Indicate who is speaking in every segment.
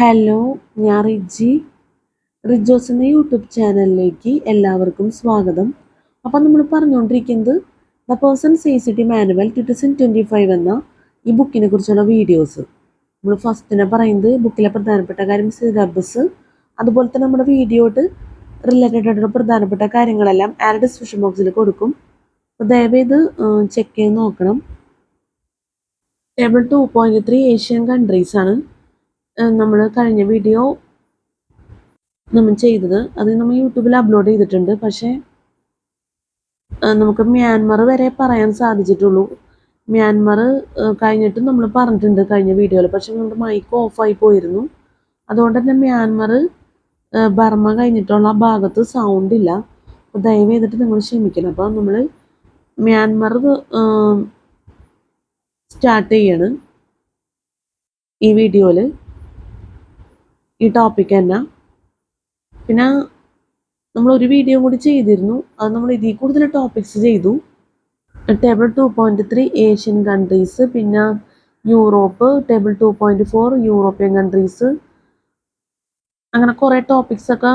Speaker 1: Hello, ഞാൻ റിജോസ് എന്ന YouTube ചാനലിലേക്ക് എല്ലാവർക്കും സ്വാഗതം. അപ്പം നമ്മൾ പറഞ്ഞുകൊണ്ടിരിക്കുന്നത് ദ പേഴ്സൺ സേസിറ്റി മാനുവൽ 2025 എന്ന ഈ ബുക്കിനെ കുറിച്ചുള്ള വീഡിയോസ്. നമ്മൾ ഫസ്റ്റിനെ പറയുന്നത് ബുക്കിലെ പ്രധാനപ്പെട്ട കാര്യം സിലബസ്, അതുപോലെ തന്നെ നമ്മുടെ വീഡിയോട്ട് റിലേറ്റഡ് ആയിട്ടുള്ള പ്രധാനപ്പെട്ട കാര്യങ്ങളെല്ലാം ഡിസ്ക്രിപ്ഷൻ ബോക്സിൽ കൊടുക്കും. അപ്പോൾ ദയവേത് ചെക്ക് ചെയ്ത് നോക്കണം. ടേബിൾ 2.3 ഏഷ്യൻ കൺട്രീസ് ആണ് നമ്മൾ കഴിഞ്ഞ വീഡിയോ നമ്മൾ ചെയ്തത്. അത് നമ്മൾ യൂട്യൂബിൽ അപ്ലോഡ് ചെയ്തിട്ടുണ്ട്. പക്ഷേ നമുക്ക് മ്യാൻമർ വരെ പറയാൻ സാധിച്ചിട്ടുള്ളൂ. മ്യാൻമർ കഴിഞ്ഞിട്ട് നമ്മൾ പറഞ്ഞിട്ടുണ്ട് കഴിഞ്ഞ വീഡിയോയിൽ. പക്ഷേ നമ്മുടെ മൈക്ക് ഓഫായി പോയിരുന്നു. അതുകൊണ്ട് തന്നെ മ്യാൻമർ ബർമ്മ കഴിഞ്ഞിട്ടുള്ള ഭാഗത്ത് സൗണ്ട് ഇല്ല. അപ്പോൾ ദയവ് ചെയ്തിട്ട് നിങ്ങൾ ക്ഷമിക്കണം. അപ്പോൾ നമ്മൾ മ്യാൻമർ സ്റ്റാർട്ട് ചെയ്യാണ് ഈ വീഡിയോയിൽ, ഈ ടോപ്പിക് തന്നെ. പിന്നെ നമ്മൾ ഒരു വീഡിയോ കൂടി ചെയ്തിരുന്നു. അത് നമ്മൾ ഇതിൽ കൂടുതൽ ടോപ്പിക്സ് ചെയ്തു. ടേബിൾ 2.3 ഏഷ്യൻ കൺട്രീസ്, പിന്നെ യൂറോപ്പ്, ടേബിൾ 2.4 യൂറോപ്യൻ കൺട്രീസ്, അങ്ങനെ കുറേ ടോപ്പിക്സൊക്കെ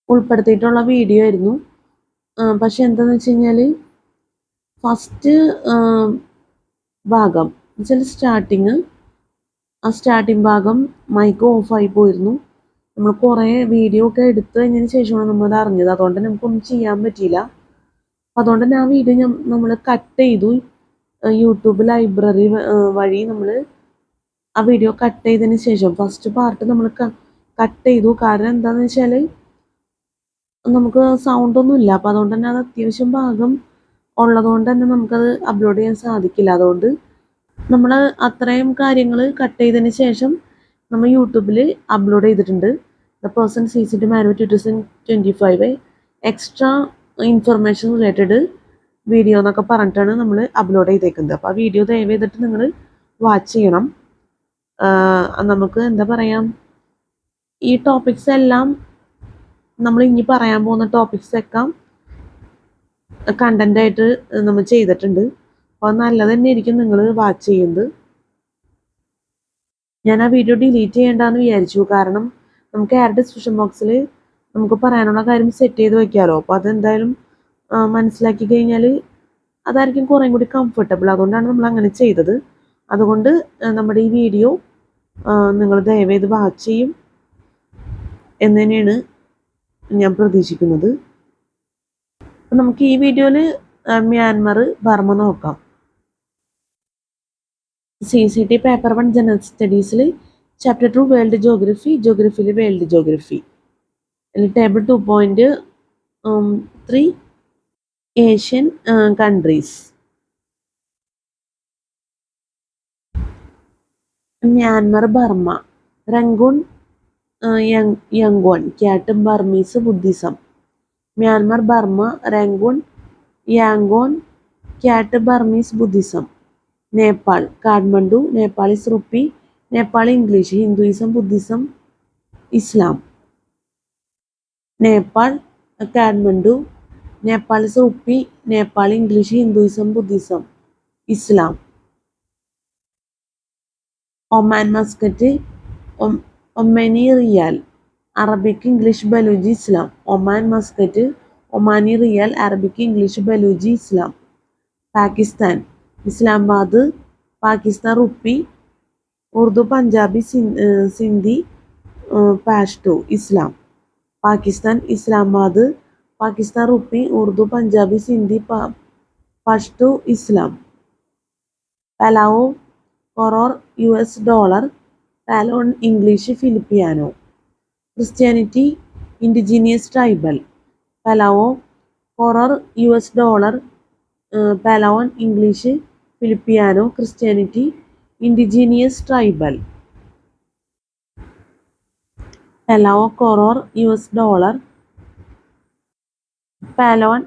Speaker 1: ഉൾപ്പെടുത്തിയിട്ടുള്ള വീഡിയോ ആയിരുന്നു. പക്ഷെ എന്താണെന്ന് വെച്ച് കഴിഞ്ഞാൽ ഫസ്റ്റ് ഭാഗം എന്നുവെച്ചാൽ സ്റ്റാർട്ടിങ് ഭാഗം മൈക്ക് ഓഫായി പോയിരുന്നു. നമ്മൾ കുറേ വീഡിയോ ഒക്കെ എടുത്തു കഴിഞ്ഞതിന് ശേഷമാണ് നമ്മളത് അറിഞ്ഞത്. അതുകൊണ്ട് നമുക്കൊന്നും ചെയ്യാൻ പറ്റിയില്ല. അതുകൊണ്ട് തന്നെ ആ വീഡിയോ നമ്മൾ കട്ട് ചെയ്തു. യൂട്യൂബ് ലൈബ്രറി വഴി നമ്മൾ ആ വീഡിയോ കട്ട് ചെയ്തതിന് ശേഷം ഫസ്റ്റ് പാർട്ട് നമ്മൾ കട്ട് ചെയ്തു. കാരണം എന്താണെന്ന് വെച്ചാൽ നമുക്ക് സൗണ്ടൊന്നും ഇല്ല. അപ്പോൾ അതുകൊണ്ട് തന്നെ അത് അത്യാവശ്യം ഭാഗം ഉള്ളതുകൊണ്ട് തന്നെ നമുക്കത് അപ്ലോഡ് ചെയ്യാൻ സാധിക്കില്ല. അതുകൊണ്ട് നമ്മൾ അത്രയും കാര്യങ്ങൾ കട്ട് ചെയ്തതിന് ശേഷം നമ്മൾ യൂട്യൂബിൽ അപ്ലോഡ് ചെയ്തിട്ടുണ്ട്. The person says it manual 2025 extra information related video എന്നൊക്കെ പറഞ്ഞിട്ടാണ് നമ്മൾ അപ്ലോഡ് ചെയ്തേക്കുന്നത്. അപ്പോൾ ആ വീഡിയോ ദയവ് ചെയ്തിട്ട് നിങ്ങൾ വാച്ച് ചെയ്യണം. നമുക്ക് എന്താ പറയാം, ഈ ടോപ്പിക്സ് എല്ലാം നമ്മൾ ഇനി പറയാൻ പോകുന്ന ടോപ്പിക്സൊക്കെ കണ്ടൻ്റായിട്ട് നമ്മൾ ചെയ്തിട്ടുണ്ട്. അപ്പോൾ നല്ലത് തന്നെ ആയിരിക്കും നിങ്ങൾ വാച്ച് ചെയ്യുന്നത്. ഞാൻ ആ വീഡിയോ ഡിലീറ്റ് ചെയ്യേണ്ടെന്ന് വിചാരിച്ചു. കാരണം നമുക്ക് ഡിസ്ക്രിപ്ഷൻ ബോക്സിൽ നമുക്ക് പറയാനുള്ള കാര്യം സെറ്റ് ചെയ്ത് വയ്ക്കാമല്ലോ. അപ്പോൾ അതെന്തായാലും മനസ്സിലാക്കി കഴിഞ്ഞാൽ അതായിരിക്കും കുറേ കൂടി കംഫർട്ടബിൾ. അതുകൊണ്ടാണ് നമ്മൾ അങ്ങനെ ചെയ്തത്. അതുകൊണ്ട് നമ്മുടെ ഈ വീഡിയോ നിങ്ങൾ ദയവേത് വാച്ച് ചെയ്യും എന്ന് തന്നെയാണ് ഞാൻ പ്രതീക്ഷിക്കുന്നത്. അപ്പം നമുക്ക് ഈ വീഡിയോയിൽ മ്യാൻമർ ബർമ്മ നോക്കാം. CCT പേപ്പർ 1 ജനറൽ സ്റ്റഡീസിൽ ചാപ്റ്റർ 2 വേൾഡ് ജോഗ്രഫിയിൽ world geography table 2.3 Asian countries. Myanmar Burma Rangoon Yangon kyat Burmese Buddhism. Myanmar Burma Rangoon Yangon kyat Burmese Buddhism. Nepal Kathmandu Nepalese rupee Nepali English Hinduism Buddhism Islam. Nepal Kathmandu Nepalese rupee Nepali English Hinduism Buddhism Islam. Oman Muscat Omani rial Arabic English Balochi Islam. Oman Muscat Omani rial Arabic English Balochi ഇസ്ലാം. Pakistan Islamabad Pakistan rupee Urdu Punjabi Sindhi Pashto Islam. Pakistan Islamabad Pakistan rupee Urdu Punjabi Sindhi Pashto Islam. Palau Koror US dollar Palauan English Filipino. Christianity indigenous tribal. Palau Koror US dollar Palauan English Filipino. Christianity indigenous tribal. Palau Koror US dollar Palauan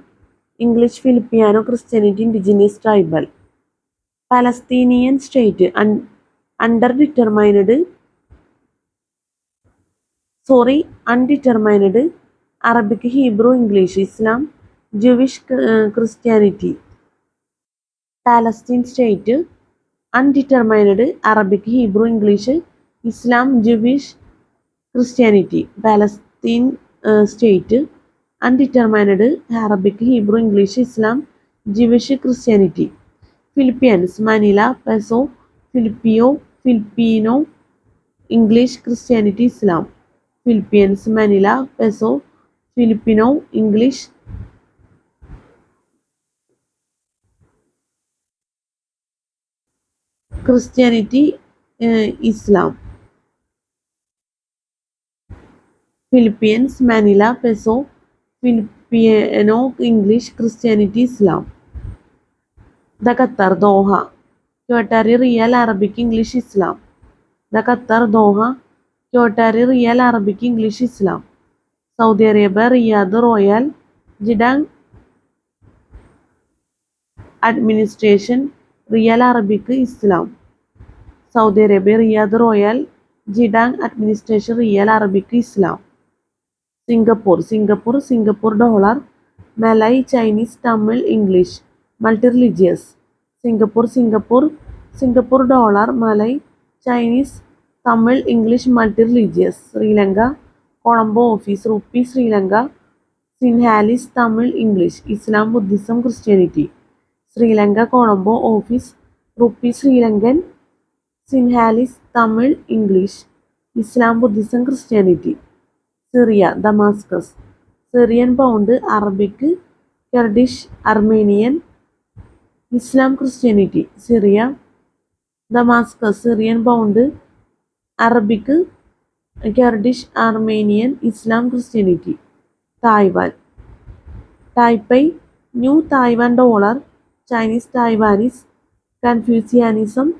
Speaker 1: English Filipino. Christianity indigenous tribal. Palestinian state undetermined Arabic Hebrew English Islam Jewish Christianity. Palestine state undetermined Arabic, Hebrew, English, Islam, Jewish, Christianity. Palestine state. Undetermined Arabic, Hebrew, English, Islam, Jewish, Christianity. Philippines Manila, peso, Filipino, English, Christianity, Islam. Philippines Manila, peso, Filipino, English, Christianity, Islam. Philippines Manila, peso, Filipino, English, Christianity, Islam. Qatar Doha. Qatari, riyal, Arabic, English, Islam. Qatar Doha. Qatari, riyal, Arabic, English, Islam. Saudi Arabia Riyadh, royal ജിഡാങ്, administration, riyal, Arabic, Islam. Saudi Arabia Riyadh, royal ജിഡാങ്, administration, riyal, Arabic, Islam. Singapore dollar, Malay, Chinese, Tamil, English, multi religious. Singapore dollar, Malay, Chinese, Tamil, English, multi religious. Sri Lanka Colombo office, rupee, Sri Lanka, Sinhalese, Tamil, English, Islam, Buddhism, Christianity. Sri Lanka Colombo office, rupee, Sri Lankan, Sinhalese, Tamil, English, Islam, Buddhism, Christianity. Syria Damascus. Syrian pound, Arabic, Kurdish, Armenian, Islam, Christianity. Syria Damascus. Syrian pound, Arabic, Kurdish, Armenian, Islam, Christianity. Taiwan. Taipei, new Taiwan dollar, Chinese, Taiwanese, Confucianism,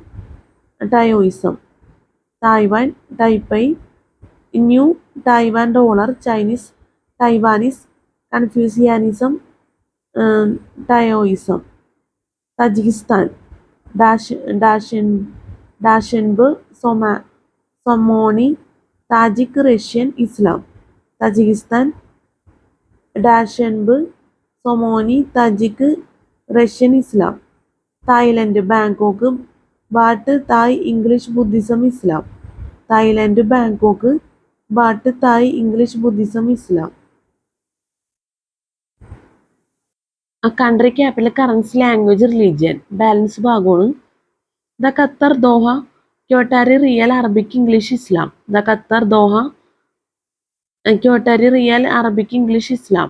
Speaker 1: Taoism. Taiwan, Taipei, new Taiwan dollar, Chinese, Taiwanese, Confucianism, Taoism. Tajikistan. Dushanbe, somoni, Tajik, Russian, Islam. Tajikistan. ഡാഷൻബ്, സൊമോനി, Tajik, Russian, Islam. Thailand. Bangkok, baht, Thai, English, Buddhism, Islam. Thailand, Bangkok, baht, Thai, English, Buddhism, Islam. Country, capital, currency, language, religion. Balance ഭാഗമാണ്. Qatar Doha. Qatari, riyal, Arabic, English, Islam. Qatar Doha. Qatari, riyal, Arabic, English, Islam.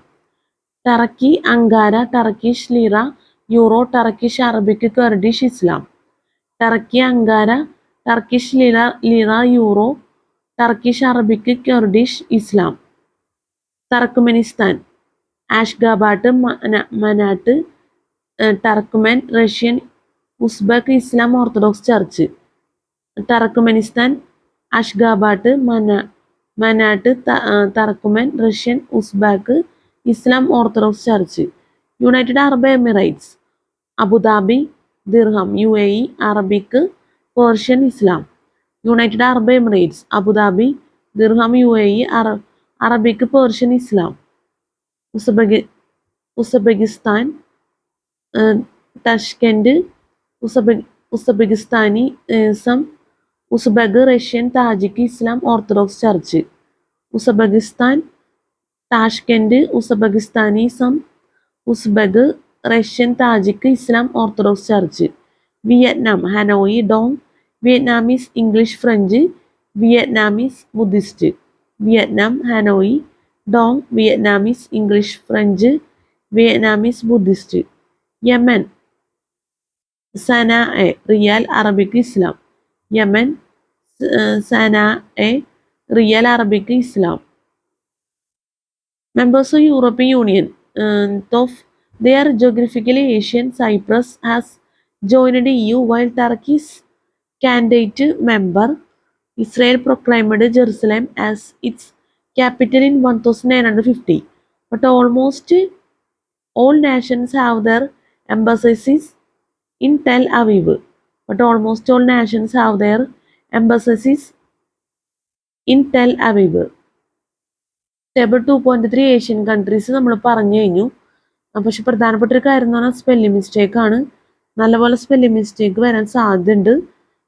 Speaker 1: Turkey Ankara, Turkish lira, euro, Turkish Arabic, Kurdish, Islam. Turkey Ankara, Turkish lira, euro, Turkish Arabic, Kurdish, Islam. Turkmenistan. Ashgabat, manat, Turkmen, Russian, Uzbek, Islam Orthodox church. Turkmenistan. Ashgabat, manat, Turkmen, Russian, Uzbek, Islam Orthodox church. United Arab Emirates. Abu Dhabi, dirham, UAE, Arabic, Persian, Islam. United Arab Emirates. Abu Dhabi, dirham, UAE, Arabic, Persian, Islam. Uzbekistan. Tashkent, Uzbekistani som, Uzbek, Russian, Tajik, Islam Orthodox church. Uzbekistan. Tashkent, Uzbekistani som, Uzbek, Russian, Tajik, Islam Orthodox church. Vietnam. Hanoi, dong, Vietnamese, English, French, Vietnamese, Buddhist. Vietnam. Hanoi, dong, Vietnamese, English, French, Vietnamese, Buddhist. Yemen. Sanaa, riyal, Arabic, Islam. Yemen. Sanaa, riyal, Arabic, Islam. Members of European Union. Though they are geographically Asian, Cyprus has joined EU while Turkey is candidate member. Israel proclaimed Jerusalem as its capital in 1950, but almost all nations have their embassies in Tel Aviv. Table 2.3 Asian countries നമ്മൾ പറഞ്ഞു കഴിഞ്ഞു. പക്ഷെ പ്രധാനപ്പെട്ട ഒരു കാര്യം എന്ന് പറഞ്ഞാൽ spelling mistake ആണ്. നല്ലപോലെ സ്പെല്ലിംഗ് മിസ്റ്റേക്ക് വരാൻ സാധ്യതയുണ്ട്.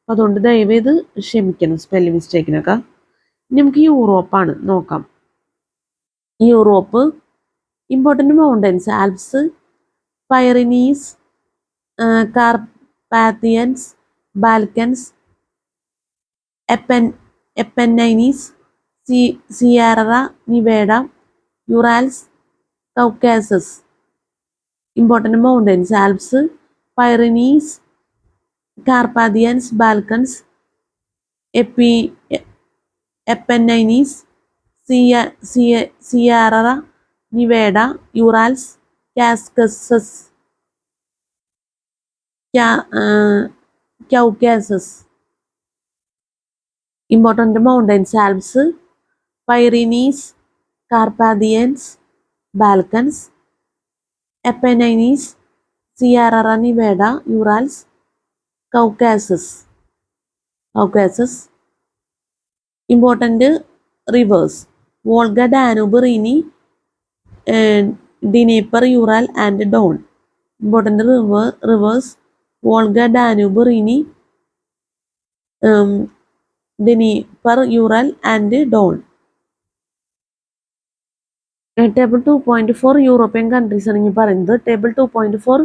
Speaker 1: അതുകൊണ്ട് ദയവേത് ക്ഷമിക്കണം സ്പെല്ലിംഗ് മിസ്റ്റേക്കിനൊക്കെ. നമുക്ക് യൂറോപ്പാണ് നോക്കാം. Europe important mountains Alps, Pyrenees, Carpathians, Balkans, Apennines, Sierra Nevada, Urals, Caucasus. Important mountains Alps, Pyrenees, Carpathians, Balkans, Apennines, Sierra Nevada, Urals, Caucasus, Caucasus. Important mountains Alps, Pyrenees, Carpathians, Balkans, Apennines, Sierra Nevada, Urals, Caucasus. Important rivers Volga, Danube, Rhine, Dnieper, Ural and Don. Important rivers Volga, Danube, Rhine, Dnieper, Ural and Don. Table 2.4 European countries ആണ് ഇനി പറയുന്നത്. Table 2.4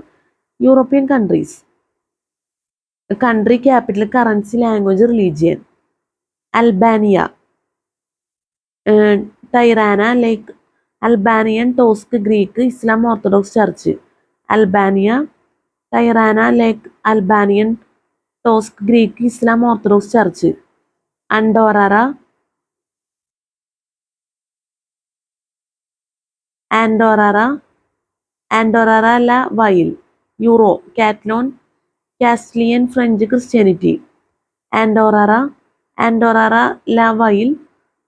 Speaker 1: European countries. Country, capital, currency, language, religion. Albania, Tirana, lek Albanian, Tosk, Greek, Islam Orthodox church. Albania, Tirana, lek Albanian, Tosk, Greek, Islam Orthodox church. Andorra la Vella, euro, Catalan, Castilian, French, Christianity. Andorra la Vella,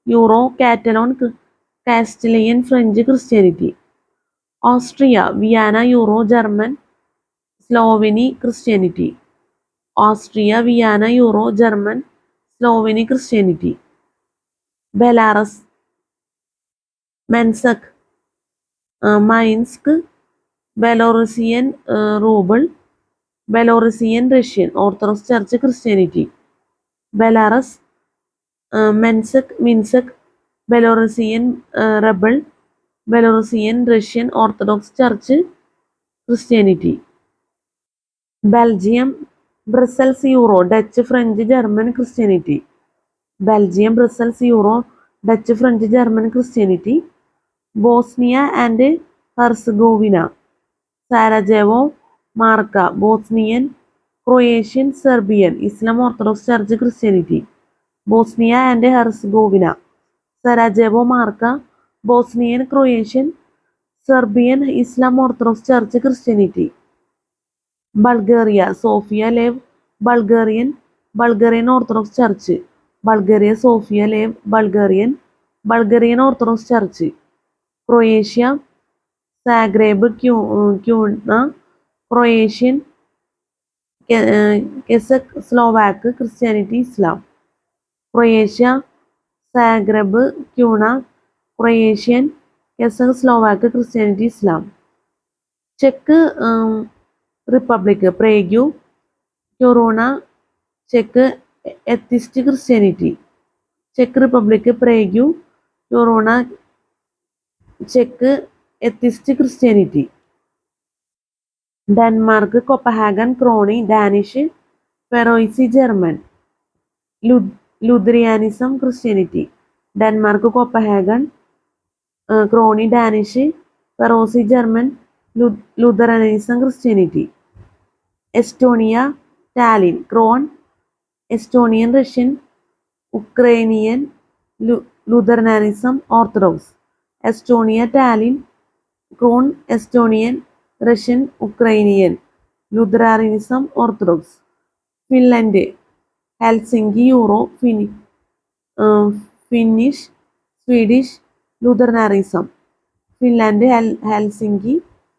Speaker 1: euro, Catalan, Castilian, French, Christianity. Austria, Vienna, euro, German, Slovene, Christianity. Austria, Vienna, euro, German, Slovene, Christianity. Belarus, Minsk, Belorussian ruble, Belorussian, Russian Orthodox church, Christianity. Belarus, Minsk, Belorussian ruble, Belorussian, Russian Orthodox church, Christianity. Belgium, Brussels, euro, Dutch, French, German, Christianity. Belgium, Brussels, euro, Dutch, French, German, Christianity. Bosnia and Herzegovina, സാരജെവോ, മാർക്ക, Bosnian, Croatian, Serbian, Islam Orthodox church, Christianity. Bosnia and Herzegovina, സാരജെവോ, മാർക്ക, Bosnian, Croatian, Serbian, Islam Orthodox church, Christianity. Bulgaria, Sophia, leave, Bulgarian orthodox church. Bulgaria, Sophia, leave, Bulgarian orthodox church. Croatia, സാഗ്രേബ്, ക്യൂണ, Croatian, കെസക്, Slovak, Christianity, Islam. Croatia, Zagreb, ക്യൂണ, Croatian, കെസക്, Slovak, Christianity, Islam. Check republic, പ്രേഗ്യു, ക്യൂറൂണ, check, atheist, Christianity. Check republic, പ്രേഗ്യു, ക്യൂറൂണ, check, atheist, Christianity. Denmark, കൊപ്പഹാഗൻ, crony, Danish, ഫെറോയിസി, German. ലുതെറാനിസം, Christianity. Denmark, കൊപ്പഹാഗൻ, crony, Danish, ഫെറോസി, German, ലുതെറാനിസം, Christianity. Estonia, talin, ക്രോൺ, Estonian, Russian, Ukrainian, ലുതെറാനിസം, orthodox. Estonia, talin, ക്രോൺ, Estonian, Russian, Ukrainian, ലുതെറാനിസം, orthodox. Finland, Helsinki, euro, Finnish, Swedish, ലുതെറാനിസം. Finland, Helsinki,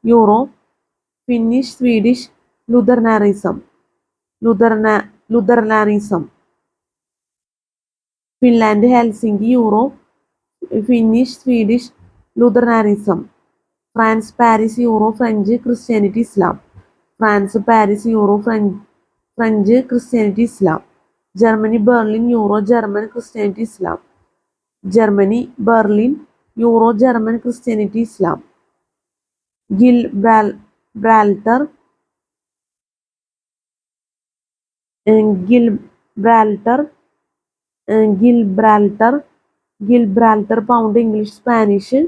Speaker 1: euro, Finnish, Swedish, ലുതെറാനിസം. Finland, Helsinki, euro, Finnish, Swedish, ലുതെറാനിസം. France, Paris, euro, French, Christianity, Islam. France Paris euro French Christianity Islam. Germany Berlin euro German Christianity Islam. Germany Berlin euro German Christianity Islam. ഗിൽബ്രാൽട്ടർ ഗിൽബ്രാൽട്ടർ pound English Spanish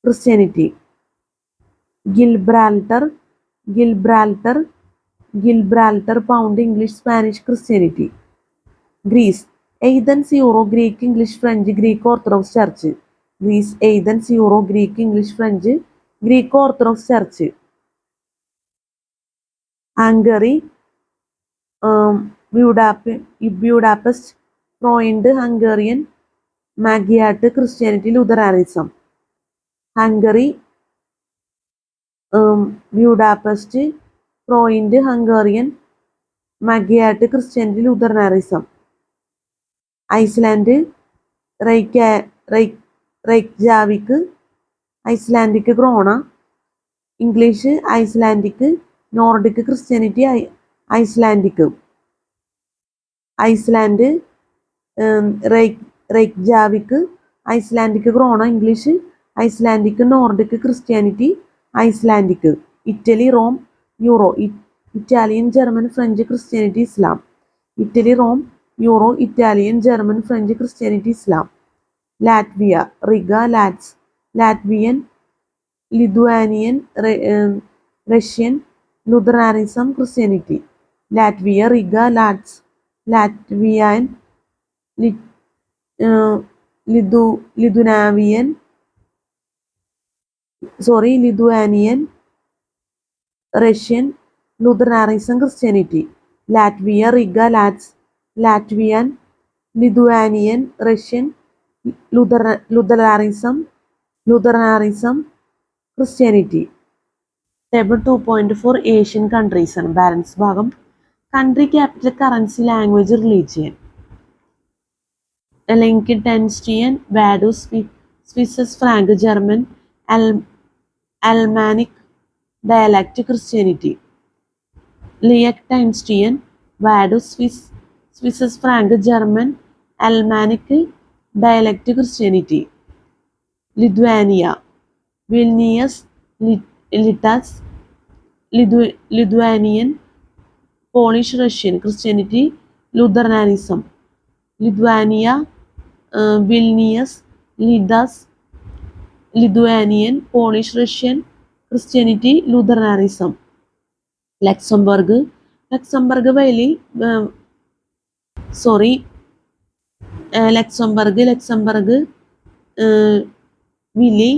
Speaker 1: Christianity. ഗിൽബ്രാൽട്ടർ pound English Spanish Christianity. Greece എയ്തൻസ് euro Greek English French Greek orthodox church. Greece എയ്തൻസ് euro Greek English French Greek orthodox church. Hungary ബ്യൂഡാപെസ്റ്റ് ഫ്രോയിൻഡ് Hungarian മാഗിയാട്ട് Christianity ലൂതറാനിസം. Hungary ബ്യൂഡാപെസ്റ്റ് ഫ്രോയിൻഡ് Hungarian മാഗിയാട്ട് Christianity ലൂതറാനിസം. Iceland റെയ്ക്യാവിക് Icelandic krona English Icelandic Nordic Christianity Icelandic. Iceland റെയ്ക്യാവിക് Icelandic krona English Icelandic Nordic Christianity Icelandic. Italy Rome euro Italian German French Christianity Islam. Italy Rome euro Italian German French Christianity Islam. Latvia Riga Latvian Lithuanian Russian Lutheranism Christianity. Latvia Riga Latvian Lithuanian Russian Lutheranism Christianity. Latvia Riga Latvian Lithuanian Russian Lutheranism Christianity. Table 2.4 Asian countries ആണ്. Balance ഭാഗം. Country capital currency language religion. Liechtenstein Vaduz Swiss franc German Alemannic dialect Christianity. Liechtenstein Vaduz Swiss franc German Alemannic dialect Christianity. Lithuania Vilnius litas Lithuanian Polish Russian Christianity Lutheranism. Lithuania Vilnius litas Lithuanian Polish Russian Christianity Lutheranism. Luxembourg ville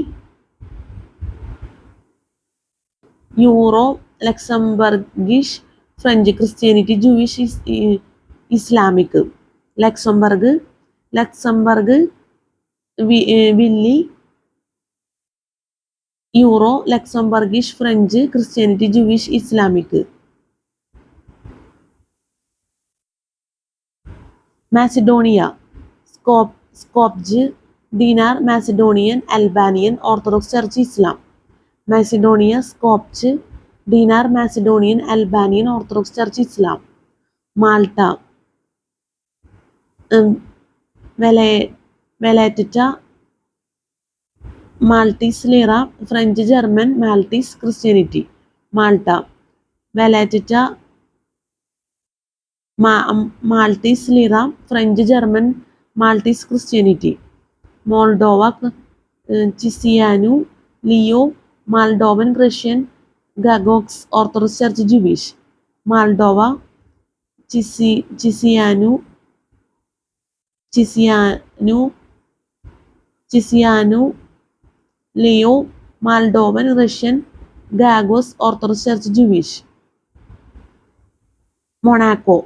Speaker 1: euro Luxembourgish French Christianity Jewish Islamic. Luxembourg ville euro Luxembourgish French Christianity Jewish Islamic. Macedonia Skopje dinar Macedonian Albanian Orthodox church Islam. Macedonia Skopje dinar Macedonian Albanian Orthodox church Islam. Malta Valletta Maltese lira French German Maltese Christianity. Malta Valletta Maltese lira French German Maltese Christianity. Moldova Chisinau leu Moldovan Russian Gagauz Orthodox church Jewish. Moldova Chisinau leu Moldovan Russian Gagauz Orthodox church Jewish. Monaco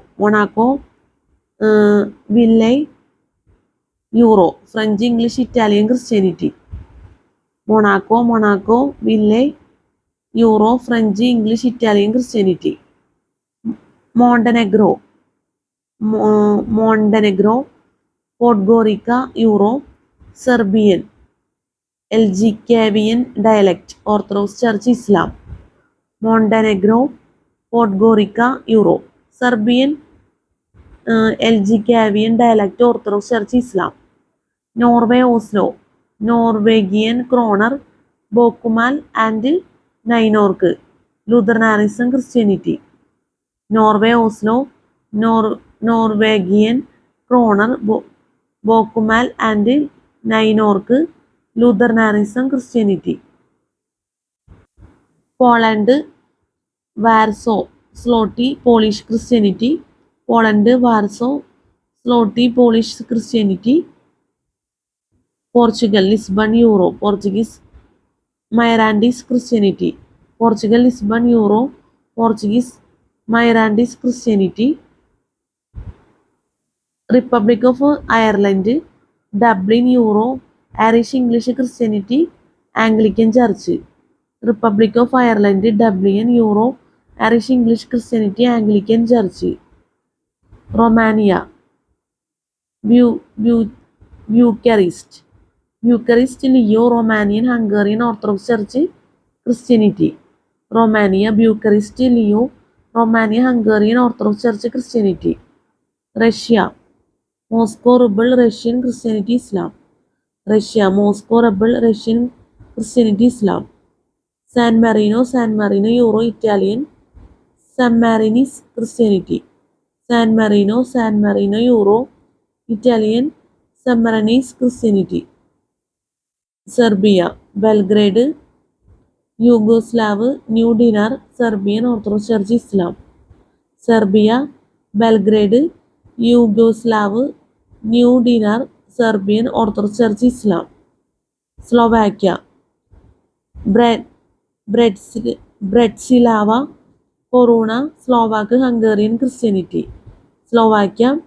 Speaker 1: ville euro French English Italian Christianity. Monaco ville euro French English Italian Christianity. Montenegro Podgorica euro Serbian Ijekavian dialect Orthodox church Islam. Montenegro Podgorica, Europe. Serbian Elgicavian dialect Orthodox Church Islam. Norway, Oslo. Norwegian Kroner, Bokumal and Nynorsk. Lutheranism, Christianity. Norway, Oslo. Norwegian Kroner, Bokumal and Nynorsk. Lutheranism, Christianity. Poland, Warsaw, Sloty, Polish Christianity. Poland, Warsaw, Sloty, Polish Christianity. Portugal, Lisbon, Euro, Portuguese, Mirandese Christianity. Portugal, Lisbon, Euro, Portuguese, Mirandese Christianity. Republic of Ireland, Dublin, Euro, Irish English Christianity, Anglican Church. Republic of Ireland, Dublin, Euro, Irish English Christianity, Anglican Church. Romania, Bucharest. Bucharest, Leo, Romanian, Hungarian Orthodox Church, Christianity. Romania, Bucharest, Leo, Romania, Hungarian Orthodox Church, Christianity. Russia, Moscow, Rebel, Russian, Christianity, Islam. Russia, Moscow, Rebel, Russian, Christianity, Islam. San Marino, Euro, Italian, Sammarinese Christianity. San Marino, Euro, Italian, Sammarinese Christianity. Serbia, Belgrade, Yugoslav, New Dinar, Serbian Orthodox Church, Islam. Serbia, Belgrade, Yugoslav, New Dinar, Serbian Orthodox Church, Islam. Slovakia, Bratislava, Corona, Slovak, Hungarian Christianity. Slovakia,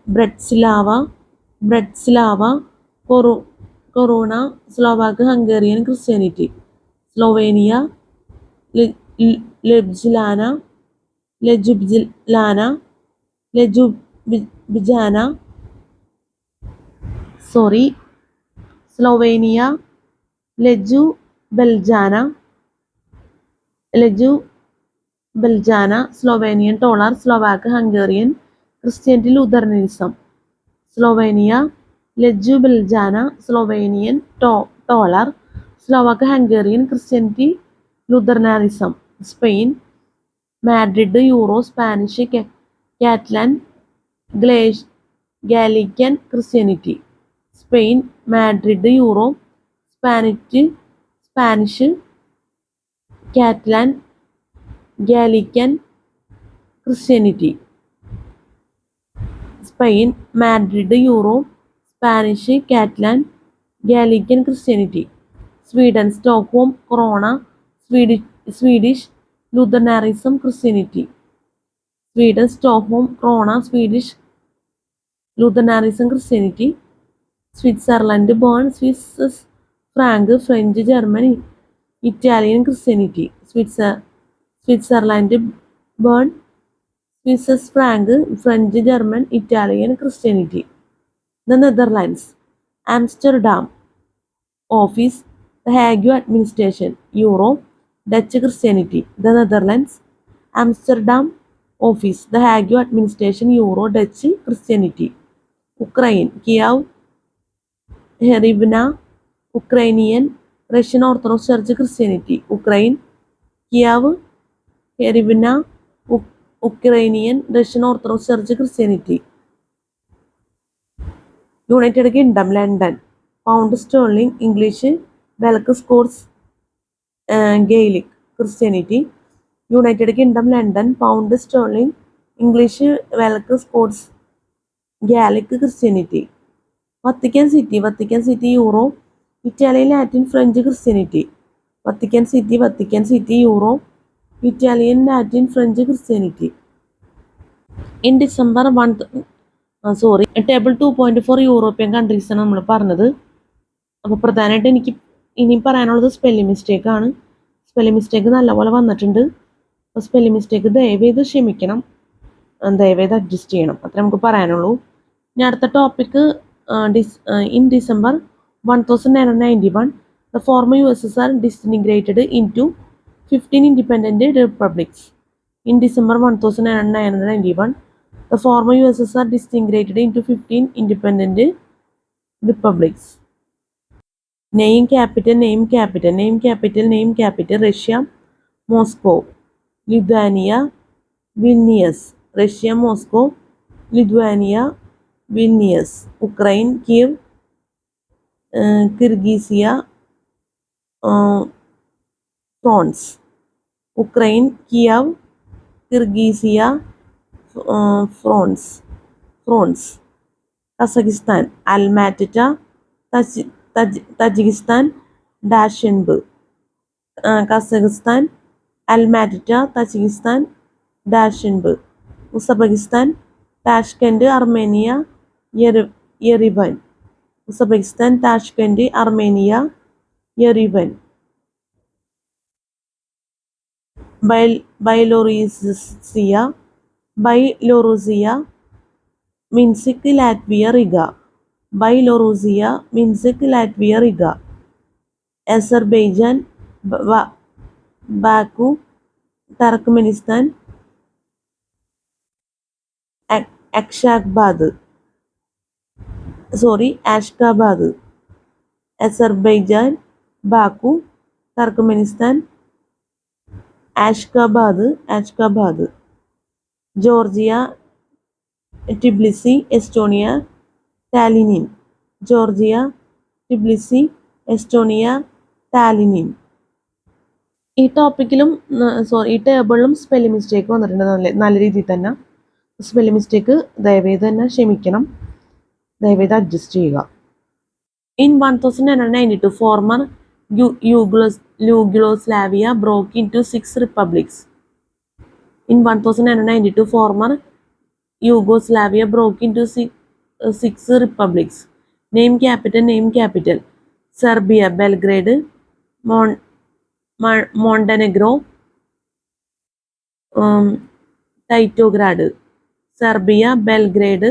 Speaker 1: Bratislava, Corona, Slovak, Hungarian Christianity. Slovenia, Ljubljana, Slovenia, Ljubljana, Slovenian Tolar, Slovak, Hungarian Christianity, Lutheranism. Slovenia, Ljubljana, Slovenian Tolar, Slovak, Hungarian Christianity, Lutheranism. Spain, Madrid, Euro, Spanish, Catalan, Galician Christianity. Spain, Madrid, Euro, Spanish, Catalan, Galician Christianity. Spain, Madrid, Euro, Spanish, Catalan, Galician Christianity. Sweden, Stockholm, Corona, Swedish, Lutheranism, Christianity. Sweden, Stockholm, Corona, Swedish, Lutheranism, Christianity. Switzerland, Bern, Swiss franc, French, German, Italian Christianity. Switzerland, Bern, Swiss franc, French, German, Italian Christianity. The Netherlands, Amsterdam, Office, The Hague Administration, Euro, Dutch Christianity. The Netherlands, Amsterdam, Office, The Hague Administration, Euro, Dutch Christianity. Ukraine, Kiev, Rivne, Ukrainian, Russian Orthodox Church, Christianity. Ukraine, Kiev, Rivne, Ukrainian, Russian Orthodox Church, Christianity. United Kingdom, London, Pound Sterling, English, Welsh, Scots, Gaelic, Christianity. United Kingdom, London, Pound Sterling, English, Welsh, Scots, Gaelic, Christianity. Vatican City, Euro, Italian, Latin, French, Christianity. Vatican City, Euro, Italian, Latin, French, Christianity. In December table 2.4 European കൺട്രീസാണ് നമ്മൾ പറഞ്ഞത്. അപ്പോൾ പ്രധാനമായിട്ട് എനിക്ക് ഇനിയും പറയാനുള്ളത് spelling മിസ്റ്റേക്കാണ്. Spelling mistake നല്ലപോലെ വന്നിട്ടുണ്ട്. അപ്പോൾ സ്പെല്ലിംഗ് മിസ്റ്റേക്ക് ദയവേത് ക്ഷമിക്കണം, ദയവേത് അഡ്ജസ്റ്റ് ചെയ്യണം, അത്ര നമുക്ക് പറയാനുള്ളൂ. ഇനി അടുത്ത topic in December 1991, the former USSR disintegrated into 15 independent republics. In December 1991, the former USSR disintegrated into 15 independent republics. Name capital, Russia, Moscow, Lithuania, Vilnius, Russia, Moscow, Lithuania, Vilnius, Ukraine, Kiev, Kyrgyzia, France, Ukraine, Kiev, Kyrgyzia, France, Kazakhstan, Almaty, Tajikistan, Dushanbe, Kazakhstan, Almaty, Tajikistan, Dushanbe, Uzbekistan, Tashkent, Armenia, Yerevan, Uzbekistan, Tashkent, Armenia, Yerevan, Byelorusia, Minsk, Latvia, Riga, Byelorusia, Minsk, Latvia, Riga, Azerbaijan, Baku, Turkmenistan, Ashgabat, Azerbaijan, Baku, Turkmenistan, Ashgabat, Georgia, Tbilisi, Estonia, Tallinn, Georgia, Tbilisi, Estonia, Tallinn. ഈ ടോപ്പിക്കിലും ഈ ടേബിളിലും spelling mistake വന്നിട്ടുണ്ട് നല്ല രീതിയിൽ തന്നെ. Spelling mistake ദയവേത് തന്നെ ക്ഷമിക്കണം, ദയവേത് adjust ചെയ്യുക. In 1992, former Yugoslavia broke into 6 republics. In 1992, former Yugoslavia broke into 6 republics. Name capital. Serbia, Belgrade, Montenegro, Titograd. Serbia, Belgrade,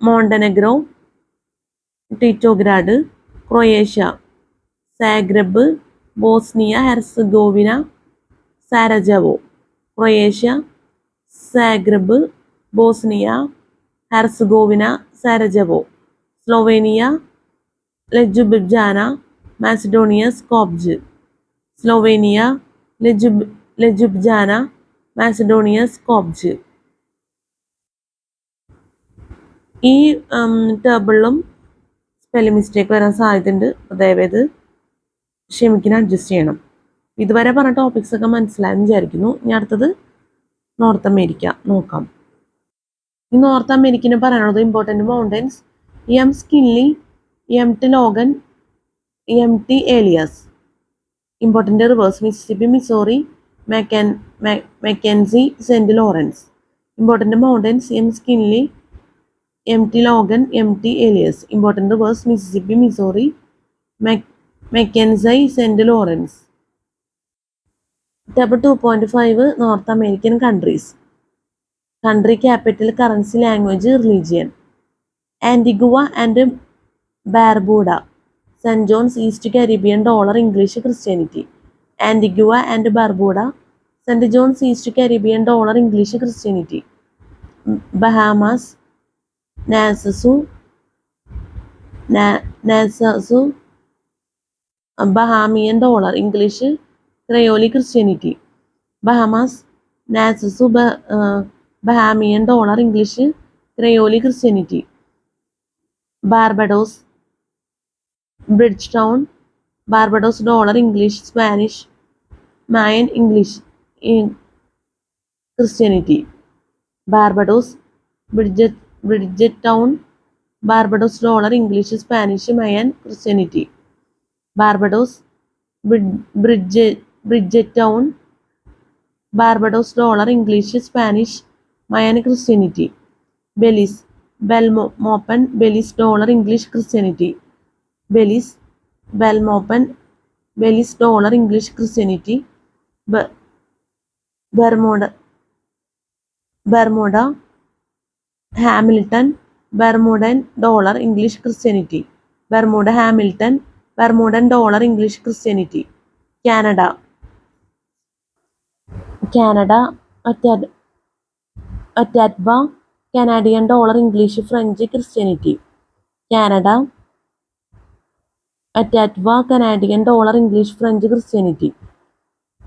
Speaker 1: Montenegro, Titograd. Croatia, Zagreb, Bosnia Herzegovina, Sarajevo. Croatia, Zagreb, Bosnia Herzegovina, Sarajevo. Slovenia, Ljubljana, Macedonia, Skopje. Slovenia, Ljubljana, Macedonia, Skopje. ഈ ടേബിളിലും spelling mistake വരാൻ സാധ്യതയുണ്ട്. ദയവേത് ക്ഷമിക്കണം, adjust ചെയ്യണം. ഇതുവരെ പറഞ്ഞ topics ഒക്കെ മനസ്സിലായെന്ന് വിചാരിക്കുന്നു. ഇനി അടുത്തത് നോർത്ത് അമേരിക്ക നോക്കാം. ഈ നോർത്ത് അമേരിക്കന് പറയാനുള്ളത് important mountains: McKinley, M T Logan, M T Elias. Important rivers: Mississippi, Missouri, Mackenzie, Saint Lawrence. Important mountains: McKinley, M T Logan, M T Elias. Important rivers: Mississippi, Missouri, Mackenzie, Saint Lawrence. Tab 2.5 north American countries. Country capital, currency, language, religion. Antigua and Barbuda, Saint John's, East Caribbean, dollar, English, Christianity. Antigua and Barbuda, Saint John's, East Caribbean, dollar, English, Christianity. Bahamas, Nassau, Bahamian, dollar, English, Creole, Christianity. Bahamas, Nassau, Bahamian, dollar, English, Creole, Christianity. Barbados, Bridgetown, Barbados, dollar, English, Spanish, Mayan, English, Christianity. Barbados, Bridgetown, Barbados, dollar, English, Spanish, Mayan, Christianity. Barbados, Bridgetown, Barbados, dollar, English, Spanish, Mayan, Christianity. Belize, Belmopan, Belize, dollar, English, Christianity. Belize, Belmopan, Belize, dollar, English, Christianity. Bermuda, Hamilton, Bermudian, dollar, English, Christianity. Bermuda, Hamilton, Bermudian, dollar, English, Christianity. Canada, Ottawa, Canadian dollar, English, French, Christianity. Canada, Ottawa, Canadian dollar, English, French, Christianity.